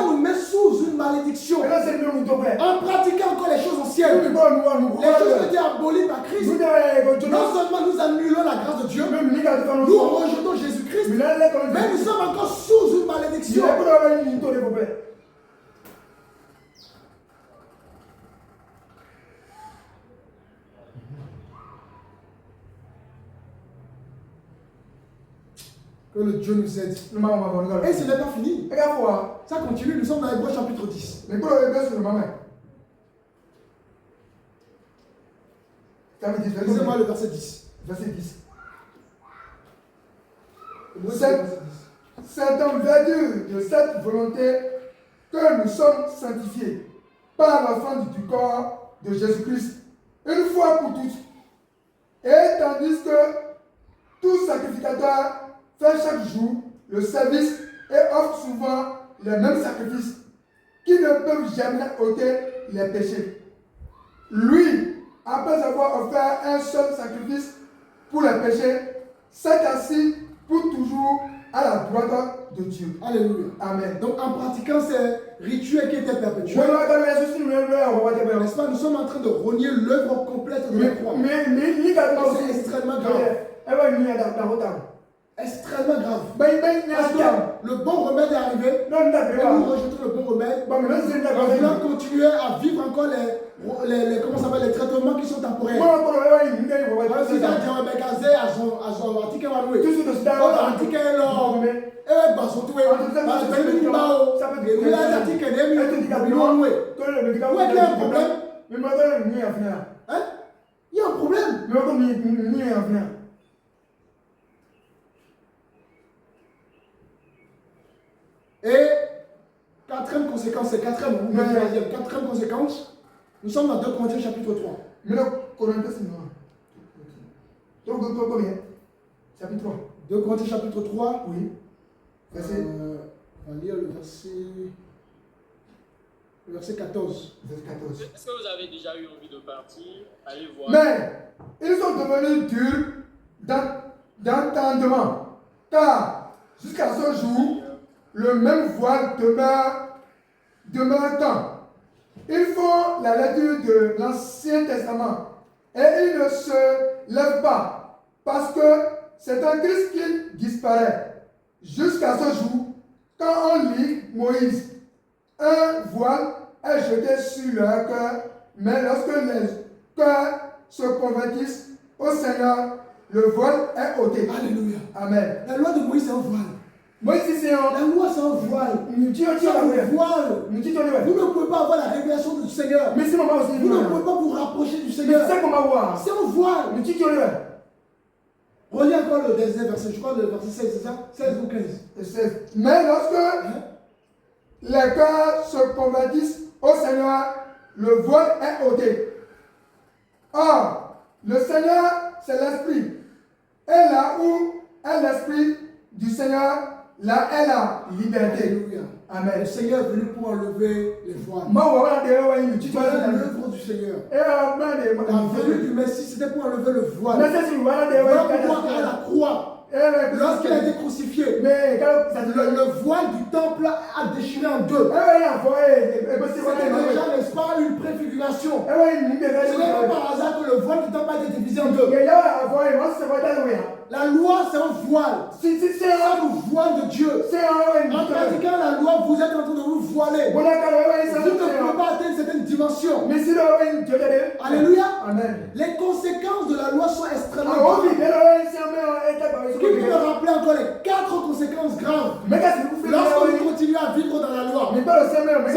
nous met sous une malédiction. En pratiquant encore les choses anciennes, les choses qui étaient abolies par Christ, non seulement nous annulons la grâce de Dieu, nous rejetons Jésus-Christ, mais nous sommes encore sous une malédiction. Que le Dieu nous aide. Et ce n'est pas fini. Ça continue, nous sommes dans Hébreux chapitre 10. Lisez-moi le verset 10. Verset 10. C'est en vertu de cette volonté que nous sommes sanctifiés par la fin du corps de Jésus-Christ, une fois pour toutes. Et tandis que tout sacrificateur fait chaque jour le service et offre souvent les mêmes sacrifices qui ne peuvent jamais ôter les péchés. Lui, après avoir offert un seul sacrifice pour les péchés, s'est assis pour toujours à la droite de Dieu. Alléluia. Amen. Donc en pratiquant ces rituels qui étaient perpétuels, n'est-ce pas, nous sommes en train de renier l'œuvre complète de la croix. C'est extrêmement grave. Extrêmement grave. Parce que le bon remède est arrivé. Et nous rejetons le bon remède. En voulant continuer à vivre encore les traitements qui sont temporaires. Il y a un problème. Et quatrième conséquence, c'est quatrième conséquence, nous sommes dans 2 Corinthiens chapitre 3. Chapitre 3. 2 Corinthiens chapitre 3. Oui. On va lire le verset 14. Est-ce que vous avez déjà eu envie de partir? Allez voir. Mais ils sont devenus durs d'entendement, car jusqu'à ce jour, le même voile demeure tant. Ils font la lecture de l'Ancien Testament et ils ne se lèvent pas parce que c'est un Christ qui disparaît. Jusqu'à ce jour, quand on lit Moïse, un voile est jeté sur leur cœur Mais lorsque les cœurs se convertissent au Seigneur, le voile est ôté. Alléluia. Amen. La loi de Moïse, c'est un voile. Moïse, c'est un La loi, c'est un voile. C'est un voile. Vous ne pouvez pas avoir la révélation du Seigneur. Mais c'est maman aussi. Vous ne pouvez pas vous rapprocher du Mais Seigneur. c'est comment voir. C'est un voile. Relis encore le dernier verset. Je crois le verset 16, c'est ça? 16 ou 15. Mais lorsque les cœurs se convertissent au Seigneur, le voile est ôté. Or, le Seigneur, c'est l'Esprit. Et là où est l'Esprit du Seigneur, là est la liberté. Alléluia. Amen. Le Seigneur est venu pour enlever les voiles. Tu Tu as l'œuvre du Seigneur. La venue du Messie, c'était pour enlever le voile. Voilà pourquoi à la croix, lorsqu'il a été crucifié, le voile du temple a déchiré en deux. C'était déjà, n'est-ce pas, une préfiguration. Ce n'est pas par hasard que le voile du temple a été divisé en deux. La loi, c'est un voile. C'est un voile de Dieu. En pratiquant la loi, vous êtes en train de vous voiler. Vous ne pouvez pas atteindre certaines dimensions. Alléluia. Amen. Les conséquences de la loi sont extrêmement graves. Qui peut me rappeler encore les 4 conséquences graves lorsque vous continuez à vivre dans la loi? Si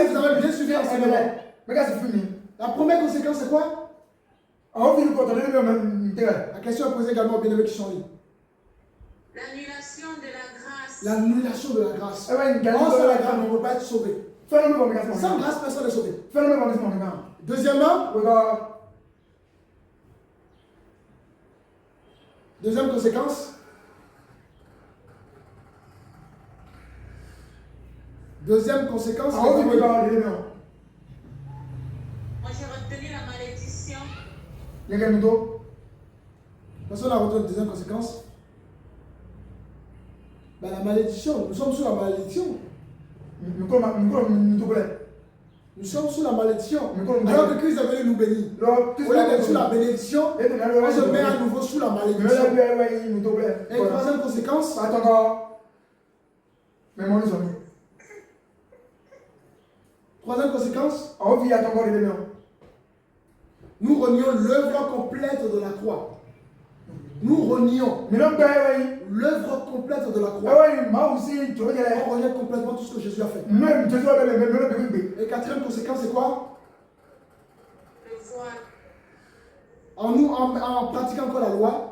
vous avez bien suivi l'enseignement. La première conséquence, c'est quoi? La question est posée également aux bien-aimés qui sont là. L'annulation de la grâce. L'annulation de la grâce. Sans la grâce, on ne peut pas être sauvé. Sans grâce, personne n'est sauvé. Deuxièmement, deuxième conséquence. Deuxième conséquence. Moi, j'ai retenu la malédiction. Personne n'a retenu la deuxième conséquence. Ben, la malédiction, nous sommes sous la malédiction. Nous sommes sous la malédiction. Alors que Christ est venu nous bénir. Au lieu d'être sous la bénédiction, on se met à nouveau sous la malédiction. Et troisième conséquence. Troisième conséquence. Nous renions l'œuvre complète de la croix. Nous renions l'œuvre complète de la croix. On renie complètement tout ce que Jésus a fait. Et quatrième conséquence, c'est quoi? Le voile. En pratiquant encore la loi,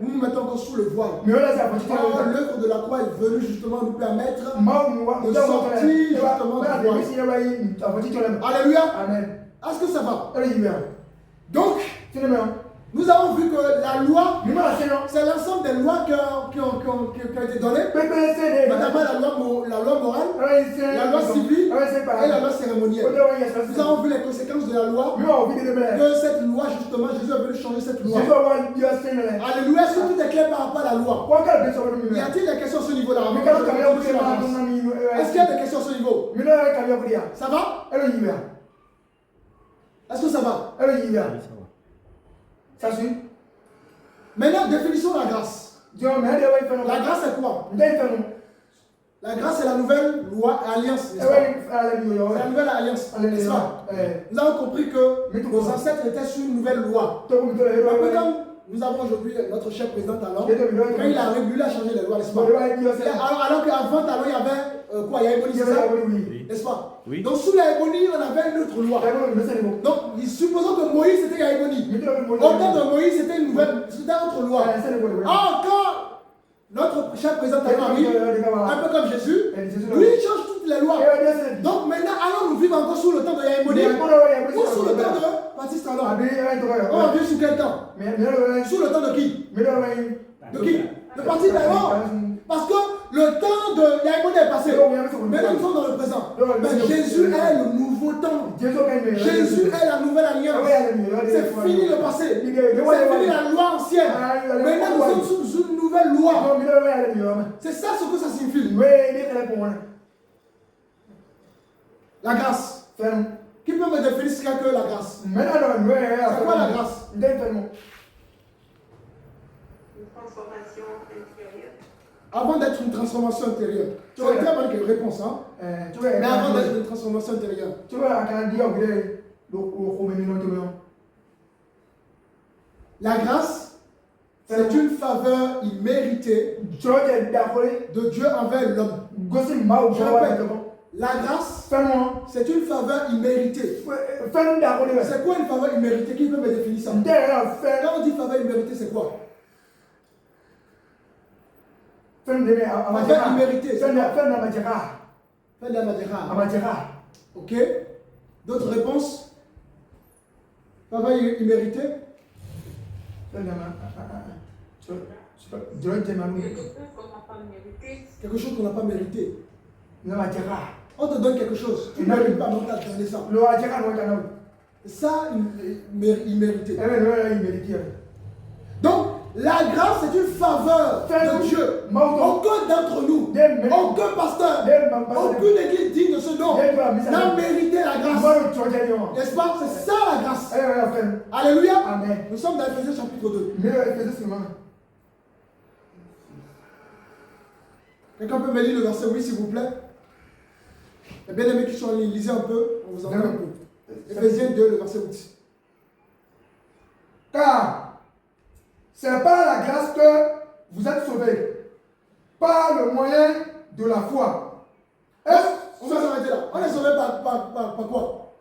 nous nous mettons encore sous le voile. L'œuvre de la croix est venue justement nous permettre de sortir justement du voile. Alléluia. Est-ce que ça va? Donc, nous avons vu que la loi, c'est l'ensemble des lois qui ont été données, notamment la loi morale, la loi civile et la loi cérémonielle. Nous avons vu les conséquences de la loi, que cette loi, justement, Jésus a venu changer cette loi. Alléluia, est-ce que tout est clair par rapport à la loi? Y a-t-il des questions à ce niveau-là? Est-ce qu'il y a des questions à ce niveau? Ça va? Est-ce que ça va? Ça suit. Maintenant, définissons la grâce. La grâce, c'est quoi? La grâce, c'est la nouvelle loi, alliance. C'est la nouvelle alliance. Nous avons compris que nos ancêtres étaient sous une nouvelle loi. Un peu comme nous avons aujourd'hui notre cher président Talon. Quand il a régulé, il a changé les lois, n'est-ce pas? Alors qu'avant Talon, il y avait quoi? Il y a Ebony, c'est ça? N'est-ce pas? Oui. Donc sous la Ebony, on avait une autre loi. Donc supposons que Moïse c'était la Ebony. Au temps de Moïse, c'était une nouvelle, c'était une autre loi. Quand notre cher président Talon arrive, un peu comme Jésus, lui il change toutes les lois. Donc maintenant, allons nous vivre encore sous le temps de Yaéboni ou sous le temps de Baptiste Talon. On va vivre sous quel temps? Sous le temps de qui? De qui? De Baptiste Talon. Parce que le temps de Yaéboni est passé. Maintenant nous sommes dans le présent. Mais Jésus est le nouveau temps. Jésus est la nouvelle alliance. C'est fini le passé. C'est fini la loi ancienne. Maintenant nous sommes sous une nouvelle loi. C'est ça ce que ça signifie. La grâce. Qui peut me définir ce qu'est la grâce? C'est quoi la grâce? Une transformation intérieure. Avant d'être une transformation intérieure. Tu as une très bonne réponse, hein? Mais avant d'être une transformation intérieure. La grâce, c'est une faveur imméritée de Dieu envers l'homme. Je répète, la grâce, c'est une faveur imméritée. C'est quoi une faveur imméritée? Qui peut me définir ça? Quand on dit faveur imméritée, c'est quoi? Faveur imméritée, c'est quoi? Ok. D'autres réponses? Faveur imméritée? Quelque chose qu'on n'a pas mérité. On te donne quelque chose. Tu ne mérites pas, mais on t'a donné ça. Ça, immérité. Donc, la grâce, c'est une faveur de Dieu. Aucun d'entre nous, aucun pasteur, aucune église digne de ce nom n'a mérité la grâce. N'est-ce pas? C'est ça la grâce. Alléluia. Amen. Nous sommes dans Ephésiens chapitre 2. Quelqu'un peut me lire le verset 8, s'il vous plaît? Les bien-aimés qui sont en ligne, lisez un peu, on vous entend un peu. Ephésiens 2, le verset 8. Car c'est par la grâce que vous êtes sauvés, par le moyen de la foi. On va s'arrêter là. On est sauvé par quoi?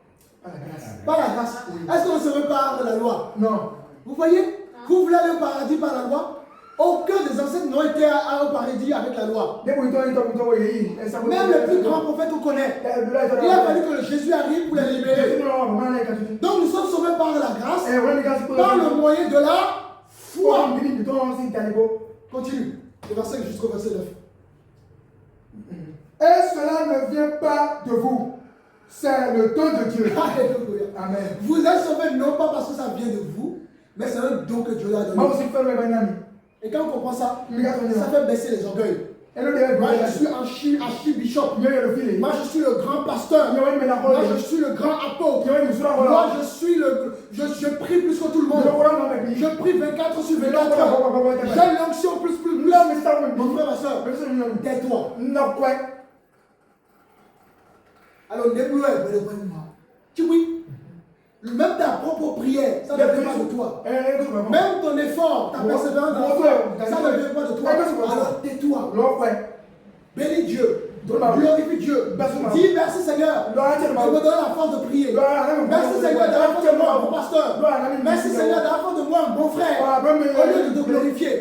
Par la grâce. Est-ce qu'on est sauvé par la loi? Non. Vous voyez? Vous voulez aller au paradis par la loi? Aucun des ancêtres n'ont été au paradis avec la loi. Même le plus grand prophète qu'on connaît, il a fallu que Jésus arrive pour les libérer. Donc nous sommes sauvés par la grâce, par le moyen de la foi. Continue. Le verset jusqu'au verset 9. Et cela ne vient pas de vous. C'est le don de Dieu. Amen. Vous êtes sauvés non pas parce que ça vient de vous, mais c'est un don que Dieu a donné. Et quand on comprend ça, ça fait baisser les orgueils. Moi je suis archibishop. Moi je suis le grand pasteur. Moi je suis le grand apôtre. Moi je prie plus que tout le monde. Je prie 24 sur 24 heures. J'ai l'onction plus. Mon frère, ma soeur, tais-toi. Alors, tu oui. Même ta propre prière, ça ne vient pas de toi. Même ton effort, ta persévérance dans la foi, ça ne vient pas de toi. Alors tais-toi. Bénis Dieu. Glorifie Dieu. Dis merci Seigneur. Je me donne la force de prier. Merci Seigneur d'avoir fait de moi un bon pasteur. Merci Seigneur d'avoir fait de moi un bon frère. Au lieu de te glorifier.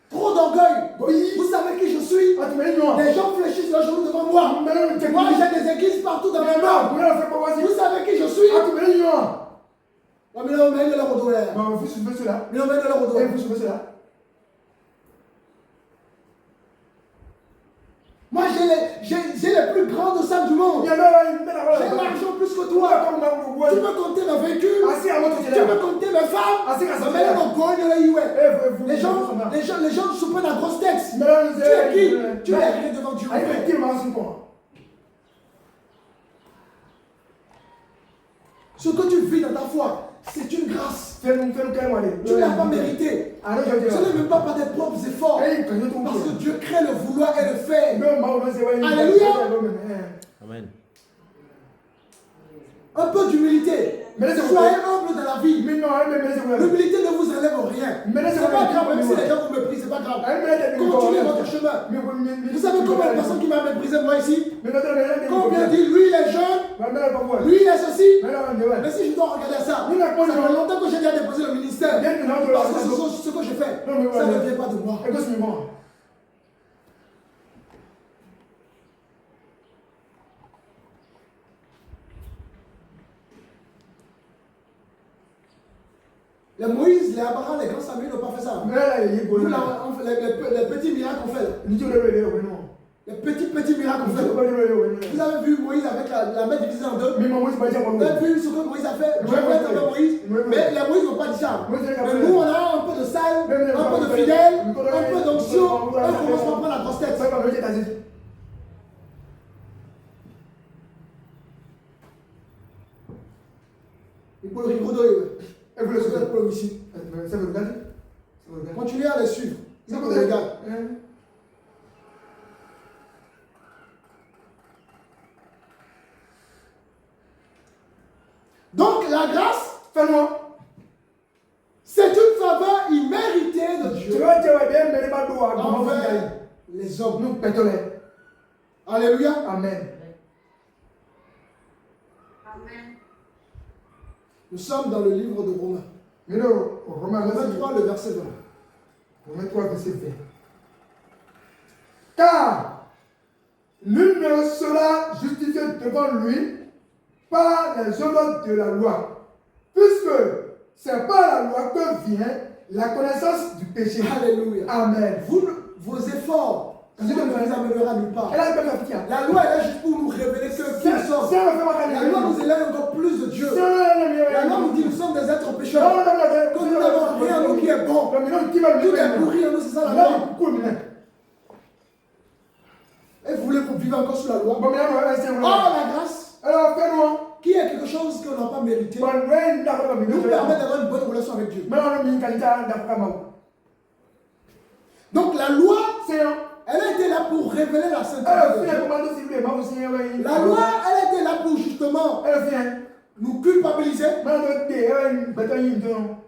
Trop d'orgueil. Vous savez qui je suis? Les gens fléchissent leurs genoux devant moi. Moi j'ai des églises partout dans le monde. Vous savez qui je suis? Moi j'ai les plus grandes salles du monde. J'ai l'argent plus que toi. Tu peux compter mes véhicules. Tu peux compter mes femmes. Les gens se prennent à grosse texte. Tu es qui? Tu es rien devant Dieu. Ce que tu vis dans ta foi, c'est une grâce. Tu ne l'as pas mérité. Ce n'est même pas par tes propres efforts. Parce que Dieu crée le vouloir et le faire. Alléluia. Amen. Un peu d'humilité. Soyez humble dans la vie. L'humilité ne vous enlève rien. C'est pas grave, même si les gens vous méprisent, c'est pas grave. Continuez votre chemin. Vous savez combien de personnes qui m'ont méprisé moi ici? Combien dit lui il est jeune, lui il est ceci. Mais si je dois regarder ça, ça fait longtemps que j'ai déjà déposé le ministère. Parce que ce que je fais, ça ne vient pas de moi. Les Moïse, les Abraham, les grands Samuel n'ont pas fait ça. Les petits miracles qu'on fait là. Les petits miracles qu'on fait. Vous avez vu Moïse avec la main divisée en deux. Vous avez vu ce que Moïse a fait. Dieu a fait avec Moïse. Mais les Moïse n'ont pas dit ça. Mais nous, on a un peu de salle, un peu de fidèles, un peu d'onction. On commence à prendre la grosse tête. Il faut le rigoler. Et vous le savez pour ici. Continuez à les suivre. Ça vous regarde. la grâce, Fais-moi. c'est une faveur imméritée de Dieu envers les hommes. Nous pétons-les. Alléluia. Amen. Amen. Nous sommes dans le livre de Romains. Mais là, Romains 23, le verset 20. Romains 3, verset 20. Car nul ne sera justifié devant lui par les œuvres de la loi, puisque c'est par la loi que vient la connaissance du péché. Alléluia. Amen. Vos efforts, vous ne vous amènera nulle part. Elle a pas fait La loi est là juste pour nous révéler que qui nous sommes. La loi nous élève encore plus de Dieu. La loi nous dit que nous sommes des êtres pécheurs. Que nous n'avons rien en nous qui est bon. Tout est pourri en nous, c'est ça la loi. Et vous voulez qu'on vive encore sous la loi? Oh, la grâce. Alors, fais-moi. Qui est quelque chose qu'on n'a pas mérité nous permet d'avoir une bonne relation avec Dieu. Donc la loi, elle a été là pour révéler la sainteté de Dieu. La loi, elle a été là pour justement nous culpabiliser.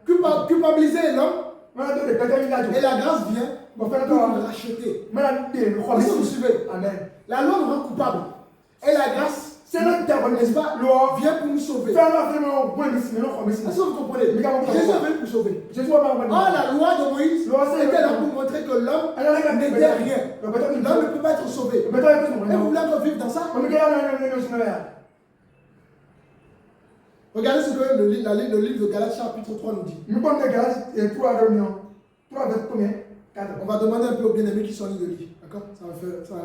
Culpabiliser l'homme. Et la grâce vient pour nous racheter. Est-ce que vous suivez? Amen. La loi nous rend coupables. Et la grâce, n'est-ce pas, vient pour nous sauver. Est-ce que vous comprenez? Jésus est venu pour sauver. La loi de Moïse était là pour montrer que l'homme n'était rien. L'homme ne peut pas être sauvé. Et vous voulez encore vivre dans ça? Regardez ce que le livre de Galates chapitre 3 nous dit. On va demander un peu aux bien-aimés qui sont en ligne de lire. D'accord? Ça le fera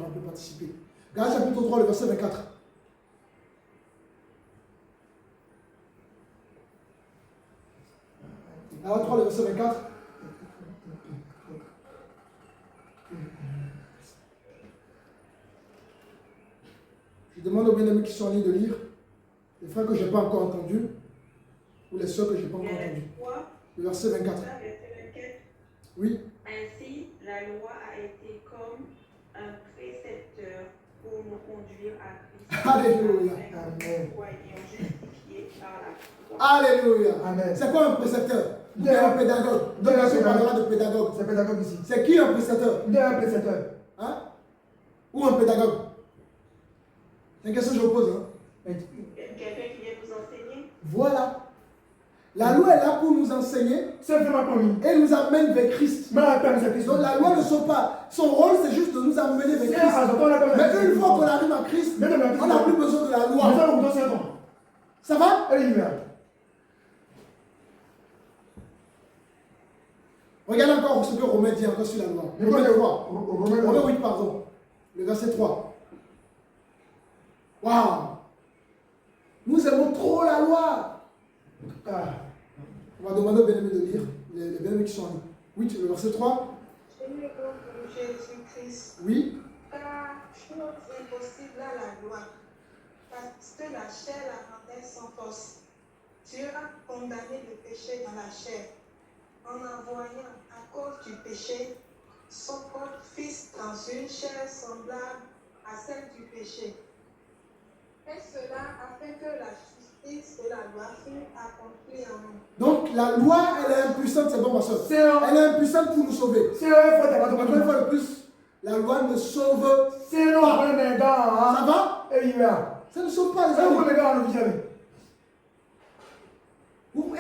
un peu participer. Galates chapitre 3, le verset 24. Galates 3, le verset 24. Je demande aux bien-aimés qui sont en ligne de lire, les frères que je n'ai pas encore entendus, ou les soeurs que je n'ai pas encore entendus. Le verset 24. Oui. Ainsi, la loi a été comme un précepteur pour nous conduire à Christ. Alléluia. Amen. Soyons justifiés par la foi. Alléluia. Amen. C'est quoi un précepteur? C'est un pédagogue. Donc, on parlera de pédagogue. C'est pédagogue ici. C'est qui un précepteur? Un précepteur. Hein? Ou un pédagogue? C'est une question que je vous pose. Hein? Quelqu'un qui vient vous enseigner? Voilà. La loi est là pour nous enseigner et nous amène vers Christ. Donc la loi ne sont pas. Son rôle, c'est juste de nous amener vers Christ. Mais une fois qu'on arrive à Christ, on n'a plus besoin de la loi. Ça va? Regarde encore ce que Romain dit encore sur la loi. Romain 8, pardon. Le verset 3. Waouh! Nous aimons trop la loi. On va demander aux bien-aimés de lire, les bien-aimés qui sont en ligne. Oui, le verset 3. Je ne pour Jésus-Christ. Oui. Car chose impossible à la loi, parce que la chair la rendait sans force. Dieu a condamné le péché dans la chair, en envoyant à cause du péché son propre Fils dans une chair semblable à celle du péché. Et cela afin que la justice de la loi fût accomplie en nous. Donc la loi, elle est impuissante, c'est bon ma soeur. Elle est impuissante pour nous sauver. Encore une fois de plus, la loi ne sauve pas. Ça va? Ça ne sauve pas les amis.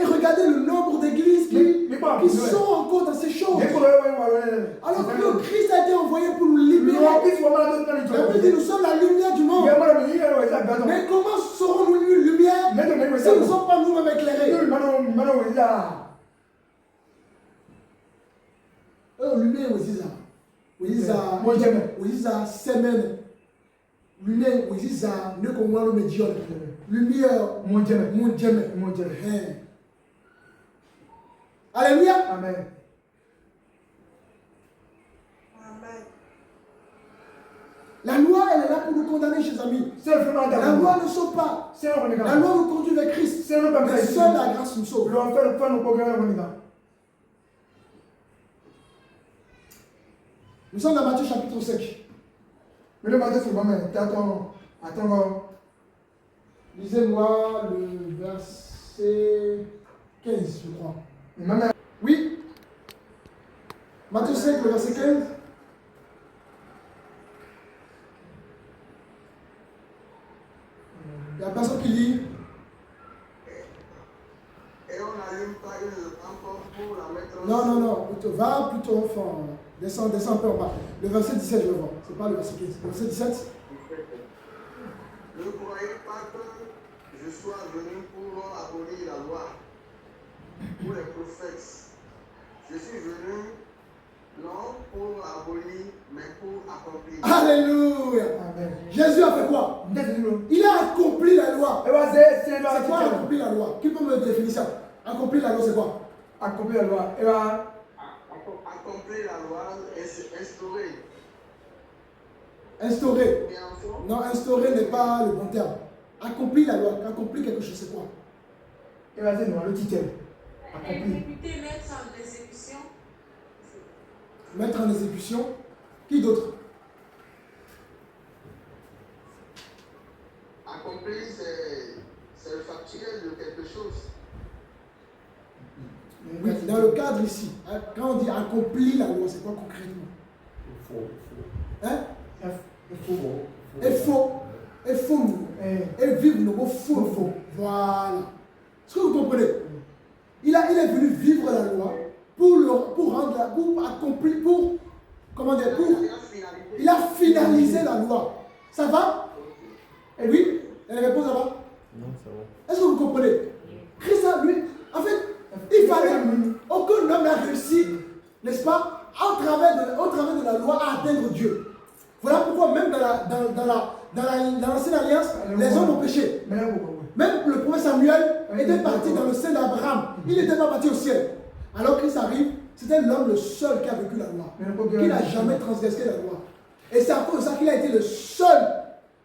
Et regardez le nombre d'églises qui sont encore dans ces choses. Alors que le Christ a été envoyé pour nous libérer. La Bible dit nous sommes la lumière du monde. Mais comment serons-nous une lumière si nous ne sommes pas nous-mêmes éclairés? Lumière Oziza semaine. Lumière Oziza ne comment le médium. Lumière mon Dieu. Alléluia. Amen. Amen. La loi, elle est là pour nous condamner, chers amis. La loi ne sauve pas. La loi nous conduit vers Christ. Mais seule la grâce nous sauve. Nous sommes dans Matthieu chapitre 5. Mais le Matthieu, c'est attends. Lisez-moi le verset. verset 15, je crois. Oui. Matthieu 5, le verset 15. Il y a personne qui lit. Et on n'allume pas une lampe pour la mettre Non. Va plutôt, enfin, descends un peu en bas. Le verset 17, je le vois. C'est pas le verset 15. Le verset 17. Ne croyez pas que je sois venu pour abolir la loi ou les prophètes. Je suis venu non pour abolir, mais pour accomplir. Alléluia. Amen. Jésus a fait quoi? Il a accompli la loi. C'est quoi accomplir la loi? Qui peut me définir ça? Accomplir la loi, c'est quoi? Accomplir la loi. Accomplir la loi, instaurer. Instaurer. Non, instaurer n'est pas le bon terme. Accomplir la loi. Accomplir quelque chose, c'est quoi? Le titre. Exécuter, mettre en exécution. Mettre en exécution. Qui d'autre? Accomplir, c'est le factuel de quelque chose. Oui, dans le cadre ici, quand on dit accomplir la loi, c'est quoi concrètement? Hein? Et faux. Et vivre le mot faux. Voilà. Est-ce que vous comprenez? Il est venu vivre la loi pour accomplir, il a finalisé la loi. Ça va? Et oui? Et la réponse, ça va? Non, ça va. Est-ce que vous comprenez? Christ, lui, en fait, il fallait, aucun homme n'a réussi, n'est-ce pas, au travers de la loi à atteindre Dieu. Voilà pourquoi même dans l'ancienne alliance, les hommes ont péché. Même le prophète Samuel était parti dans le sein d'Abraham. Il n'était pas parti au ciel. Alors Christ arrive, c'était l'homme le seul qui a vécu la loi. Qui n'a jamais transgressé la loi. Et c'est à cause de ça qu'il a été le seul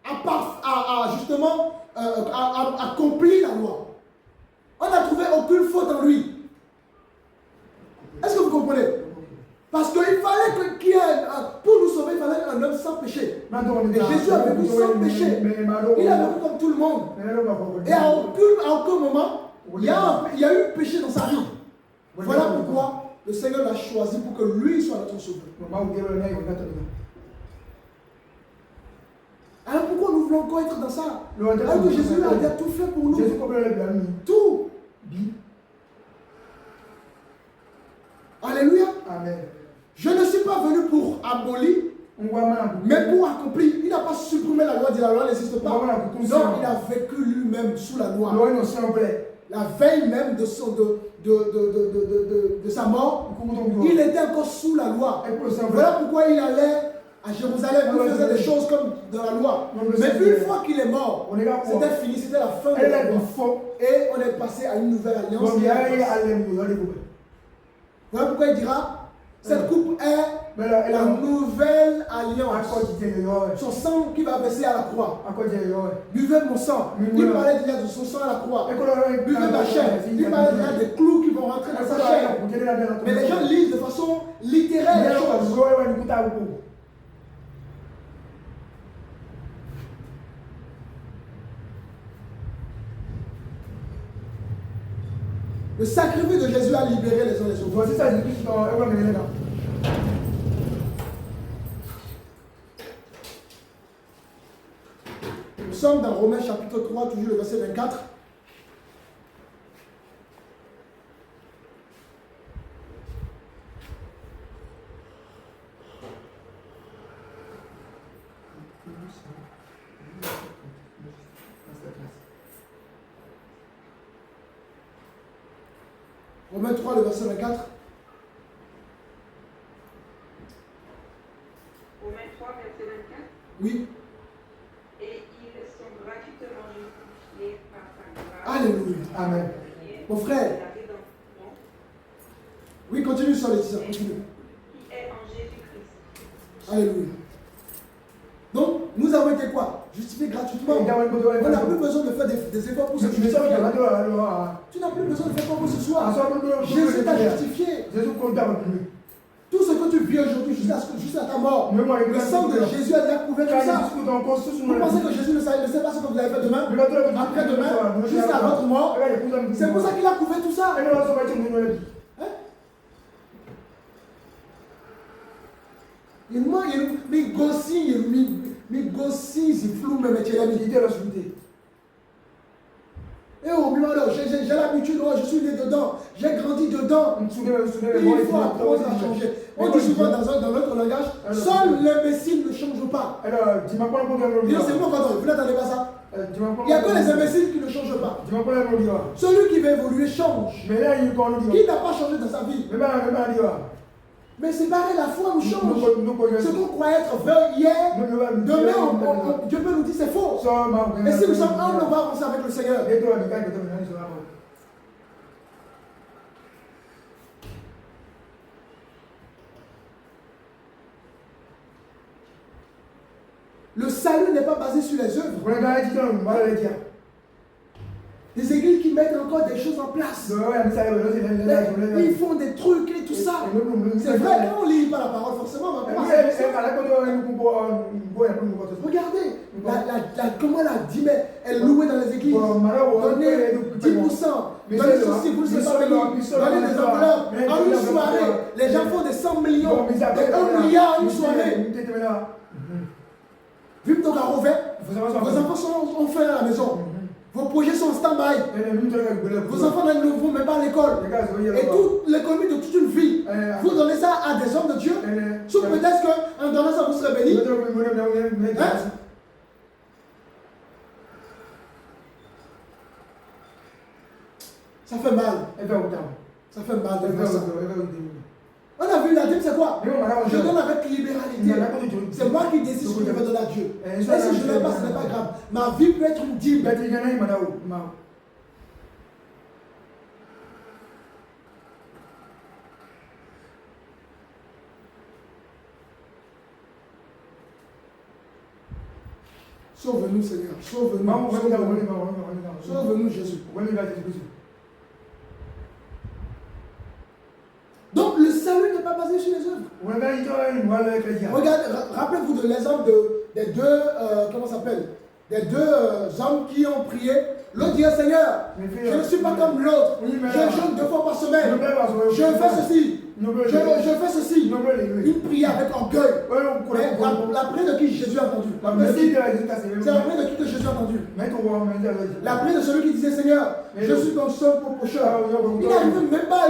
à justement accomplir la loi. On n'a trouvé aucune faute en lui. Est-ce que vous comprenez? Parce qu'il fallait qu'il y ait, pour nous sauver, il fallait un homme sans péché. Et Jésus a vécu sans péché. Il a vécu comme tout le monde. Et à aucun moment, il y a eu péché dans sa vie. Voilà pourquoi le Seigneur l'a choisi pour que lui soit notre sauveur. Alors pourquoi nous voulons encore être dans ça? Alors que Jésus a déjà tout fait pour nous. Tout. Alléluia. Amen. Je ne suis pas venu pour abolir, mais pour accomplir. Il n'a pas supprimé la loi, dit la loi n'existe pas. Non, il a vécu lui-même sous la loi. La veille même de sa mort, il était encore sous la loi. Voilà pourquoi il allait à Jérusalem, il faisait des choses comme dans la loi. Mais une fois qu'il est mort, c'était fini, c'était la fin de la loi. Et on est passé à une nouvelle alliance. Voilà pourquoi il dira, cette coupe est la nouvelle alliance. Son sang qui va verser à la croix. Buvez mon sang. Il parlait déjà de son sang à la croix. Buvez ma chair. Il parlait déjà des clous qui vont rentrer dans sa chair. Mais les gens lisent de façon littéraire les choses. Le sacrifice de Jésus a libéré les uns les autres. Nous sommes dans Romains chapitre 3, toujours le verset 24. Romains 3, le verset 24. Romains 3, verset 24. Oui. Et ils sont gratuitement justifiés par sa grâce. Alléluia. Amen. Mon frère. Oui, continue sur les titres. Continue. Qui est en Jésus-Christ. Alléluia. Donc, nous avons été quoi? Justifiés gratuitement. On n'a plus besoin de faire des efforts pour se justifier. Tu n'as plus besoin de faire quoi pour ce soir. Jésus t'a justifié. Tout ce que tu vis aujourd'hui jusqu'à ta mort, le sang de Jésus a déjà couvert tout ça. Vous pensez que Jésus ne sait pas ce que vous allez faire demain, après-demain, jusqu'à votre mort? C'est pour ça qu'il a couvert tout ça. Hein? Et moi, mes gossis, ils flouent mes métiers d'amitié. Et au milieu, j'ai l'habitude, je suis né dedans, j'ai grandi dedans. Il faut apprendre à changer. On dit souvent dans notre langage, seul l'imbécile ne change pas. C'est moi quand vous n'entendez pas ça? Il n'y a que les imbéciles qui ne changent pas. Celui qui veut évoluer change. Qui n'a pas changé dans sa vie? Mais c'est pareil, la foi nous change. Ce qu'on croyait être vrai hier, demain, Dieu peut nous dire c'est faux. Et si nous sommes humbles, on va avancer avec le Seigneur. Le salut n'est pas basé sur les œuvres. Des églises qui mettent encore des choses en place. Ils font des trucs et tout ça. C'est vrai, quand on ne lit pas la parole, forcément, on va pas. Regardez, comment la dîme est louée dans les églises. Donnez 10%. Donnez ceci, vous ne savez pas béni. Donnez des enveloppes. En une soirée, les gens font des 100 millions, des 1 milliard en une soirée. Vu que ton carreau vert, vos enfants sont enfermés à la maison. Vos projets sont en stand-by. Vos enfants ne vont même pas à l'école. Et toute l'économie de toute une vie, vous donnez ça à des hommes de Dieu. Sous peut-être qu'en donnant ça, vous serez bénis. Hein? Ça fait mal. Ça fait mal de faire ça. On a vu la dîme, c'est quoi? Je donne avec libéralité. C'est moi qui décide ce que je vais donner à Dieu. Et si je ne l'ai pas, ce n'est pas grave. Ma vie peut être une dîme. Sauve-nous, Seigneur. Sauve-nous. Sauve-nous, Jésus. Donc le salut n'est pas basé sur les œuvres. Regardez, rappelez-vous de l'exemple des deux, comment ça s'appelle? Des deux hommes qui ont prié. L'autre dit, Seigneur, je ne suis pas comme l'autre. Je jeûne 2 fois par semaine. Je fais ceci. Je fais ceci. Une prière avec orgueil. Mais la prière de qui Jésus a entendu? C'est la prière de qui que Jésus a entendu? La prière de celui qui disait, Seigneur, je suis ton seul pécheur. Il n'arrive même pas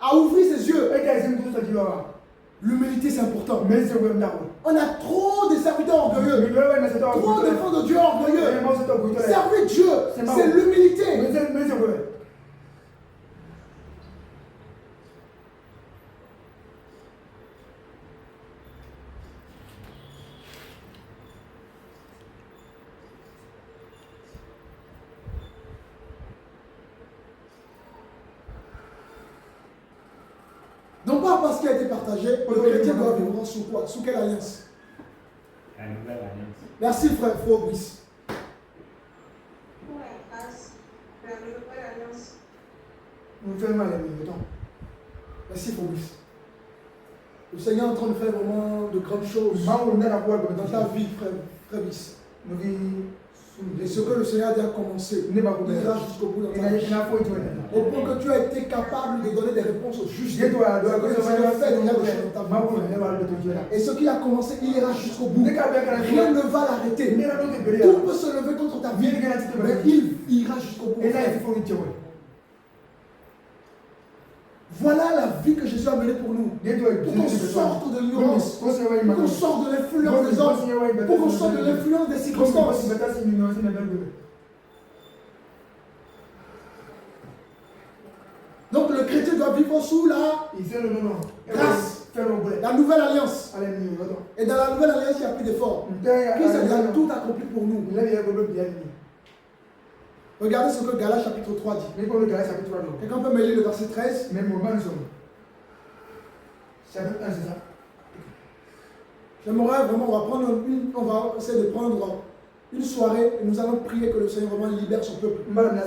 à ouvrir ses yeux. L'humilité, c'est important. On a trop de serviteurs orgueilleux. Trop d'enfants de Dieu orgueilleux. Servir Dieu, c'est l'humilité. Donc pas parce qu'il a été partagé, le chrétien doit vivre sous quoi? Sous quelle alliance? La nouvelle alliance. Merci frère Fabrice. Pour la grâce, la nouvelle alliance. Merci Fabrice. Le Seigneur est en train de faire vraiment de grandes choses dans ta vie, frère Fabrice. Et ce que le Seigneur a déjà commencé, il ira jusqu'au bout dans ta vie. Au point que tu as été capable de donner des réponses justes. Le Seigneur fait déjà des choses dans ta vie. Et ce qu'il a commencé, il ira jusqu'au bout. Rien ne va l'arrêter. Tout peut se lever contre ta vie, mais il ira jusqu'au bout. Voilà la vie que Jésus a menée pour nous. Pour qu'on sorte de l'ignorance, pour qu'on sorte de l'influence des hommes, pour qu'on sorte de l'influence des circonstances. Donc le chrétien doit vivre sous la grâce, la nouvelle alliance. Et dans la nouvelle alliance, il n'y a plus d'effort. Christ a déjà tout accompli pour nous. Regardez ce que Galates chapitre 3 dit. Quelqu'un peut me lire le verset 13? J'aimerais vraiment, on va essayer de prendre une soirée et nous allons prier que le Seigneur vraiment libère son peuple.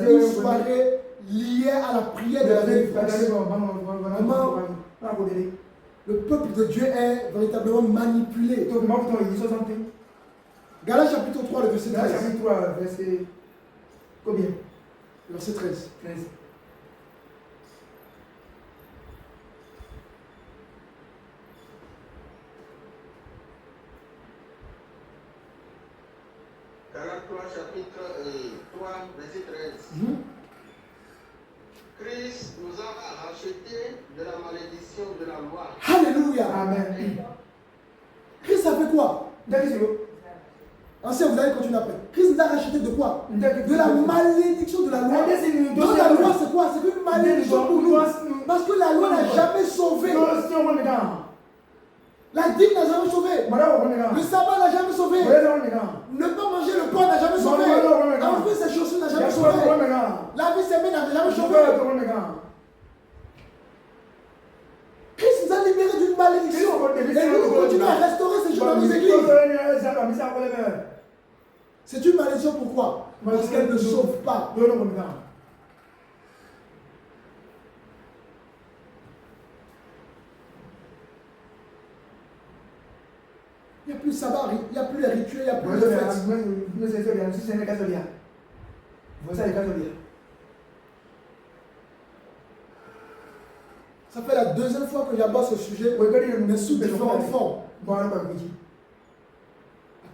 Une soirée liée à la prière de la délivrance. Vraiment, Le peuple de Dieu est véritablement manipulé. Galates chapitre 3, le verset 13. Chapitre 3, verset combien? Verset 13. 13. Galates 3, chapitre 3, verset 13. Christ nous a rachetés de la malédiction de la loi. Alléluia. Amen. Christ a fait quoi? Ancien, vous allez continuer après. Christ nous a racheté de quoi? De la malédiction de la loi. Donc la loi, c'est quoi? C'est une malédiction pour nous. Parce que la loi n'a jamais sauvé. La dîme n'a jamais sauvé. Le sabbat n'a jamais sauvé. Ne pas manger le pain n'a jamais sauvé. Enlever ses chaussures n'a jamais sauvé. Laver ses mains n'a jamais sauvé. Christ nous a libérés d'une malédiction. Et nous continuons à restaurer ces choses dans nos églises. C'est une malédiction pourquoi? Parce qu'elle ne sauve pas. Il n'y a plus de sabbat, il n'y a plus les rituels, il n'y a plus de fêtes. Ça fait la deuxième fois que j'aborde ce sujet, mais sous différentes formes. La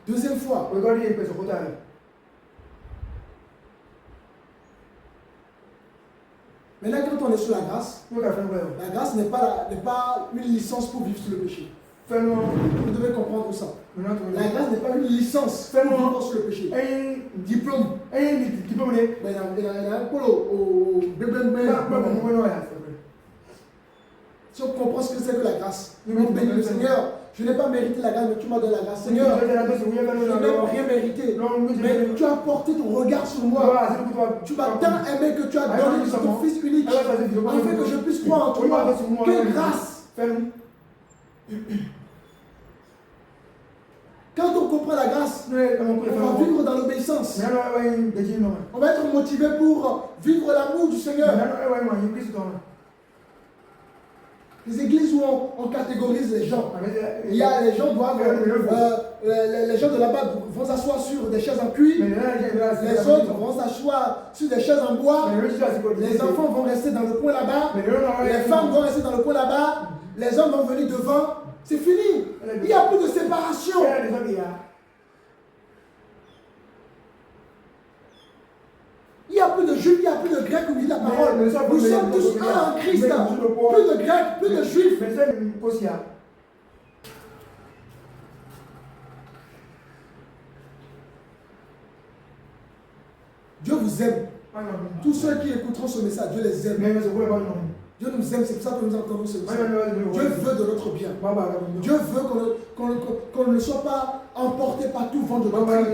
deuxième fois. Maintenant, quand on est sur la grâce n'est pas une licence pour vivre sur le péché. Vous devez comprendre ça. La grâce n'est pas une licence pour vivre sur le péché. Un diplôme. Il a un polo au si on comprend ce que c'est que la grâce, on bénit le Seigneur. Je n'ai pas mérité la grâce, mais tu m'as donné la grâce. Seigneur, je n'ai rien mérité. Mais tu as porté ton regard sur moi. Tu m'as tant aimé que tu as donné ton Fils unique. Afin que je puisse croire en toi. Quelle grâce! Quand on comprend la grâce, on va vivre dans l'obéissance. On va être motivé pour vivre l'amour du Seigneur. Les églises où on catégorise les gens. Il y a les gens doivent, les gens de là-bas vont s'asseoir sur des chaises en cuir. Les autres vont s'asseoir sur des chaises en bois. Les enfants vont rester dans le coin là-bas. Les femmes vont rester dans le coin là-bas. Les hommes vont venir devant. C'est fini. Il n'y a plus de séparation. Il n'y a plus de juifs, il n'y a plus de grecs, comme dit la parole. Nous sommes tous un en Christ. Plus de grecs, plus de juifs. Dieu vous aime. Tous ceux qui écouteront ce message, Dieu les aime. Dieu nous aime, c'est pour ça que nous entendons ce message. Dieu veut de notre bien. Dieu veut qu'on ne soit pas emporté par tout vent de doctrine.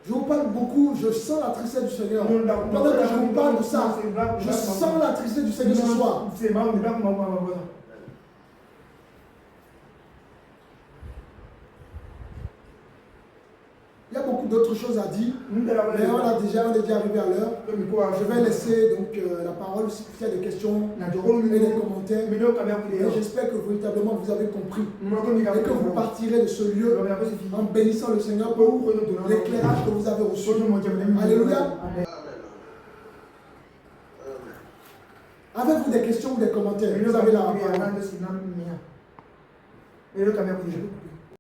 Je vous parle beaucoup, je sens la tristesse du Seigneur. Pendant que je vous parle de ça, je sens la tristesse du Seigneur ce soir. Il y a beaucoup d'autres choses à dire, mais on est déjà arrivé à l'heure. Je vais laisser donc la parole s'il y a des questions et des commentaires. Et j'espère que véritablement vous avez compris et que vous partirez de ce lieu en bénissant le Seigneur pour l'éclairage que vous avez reçu. Alléluia. Avez-vous des questions ou des commentaires? Vous avez la parole.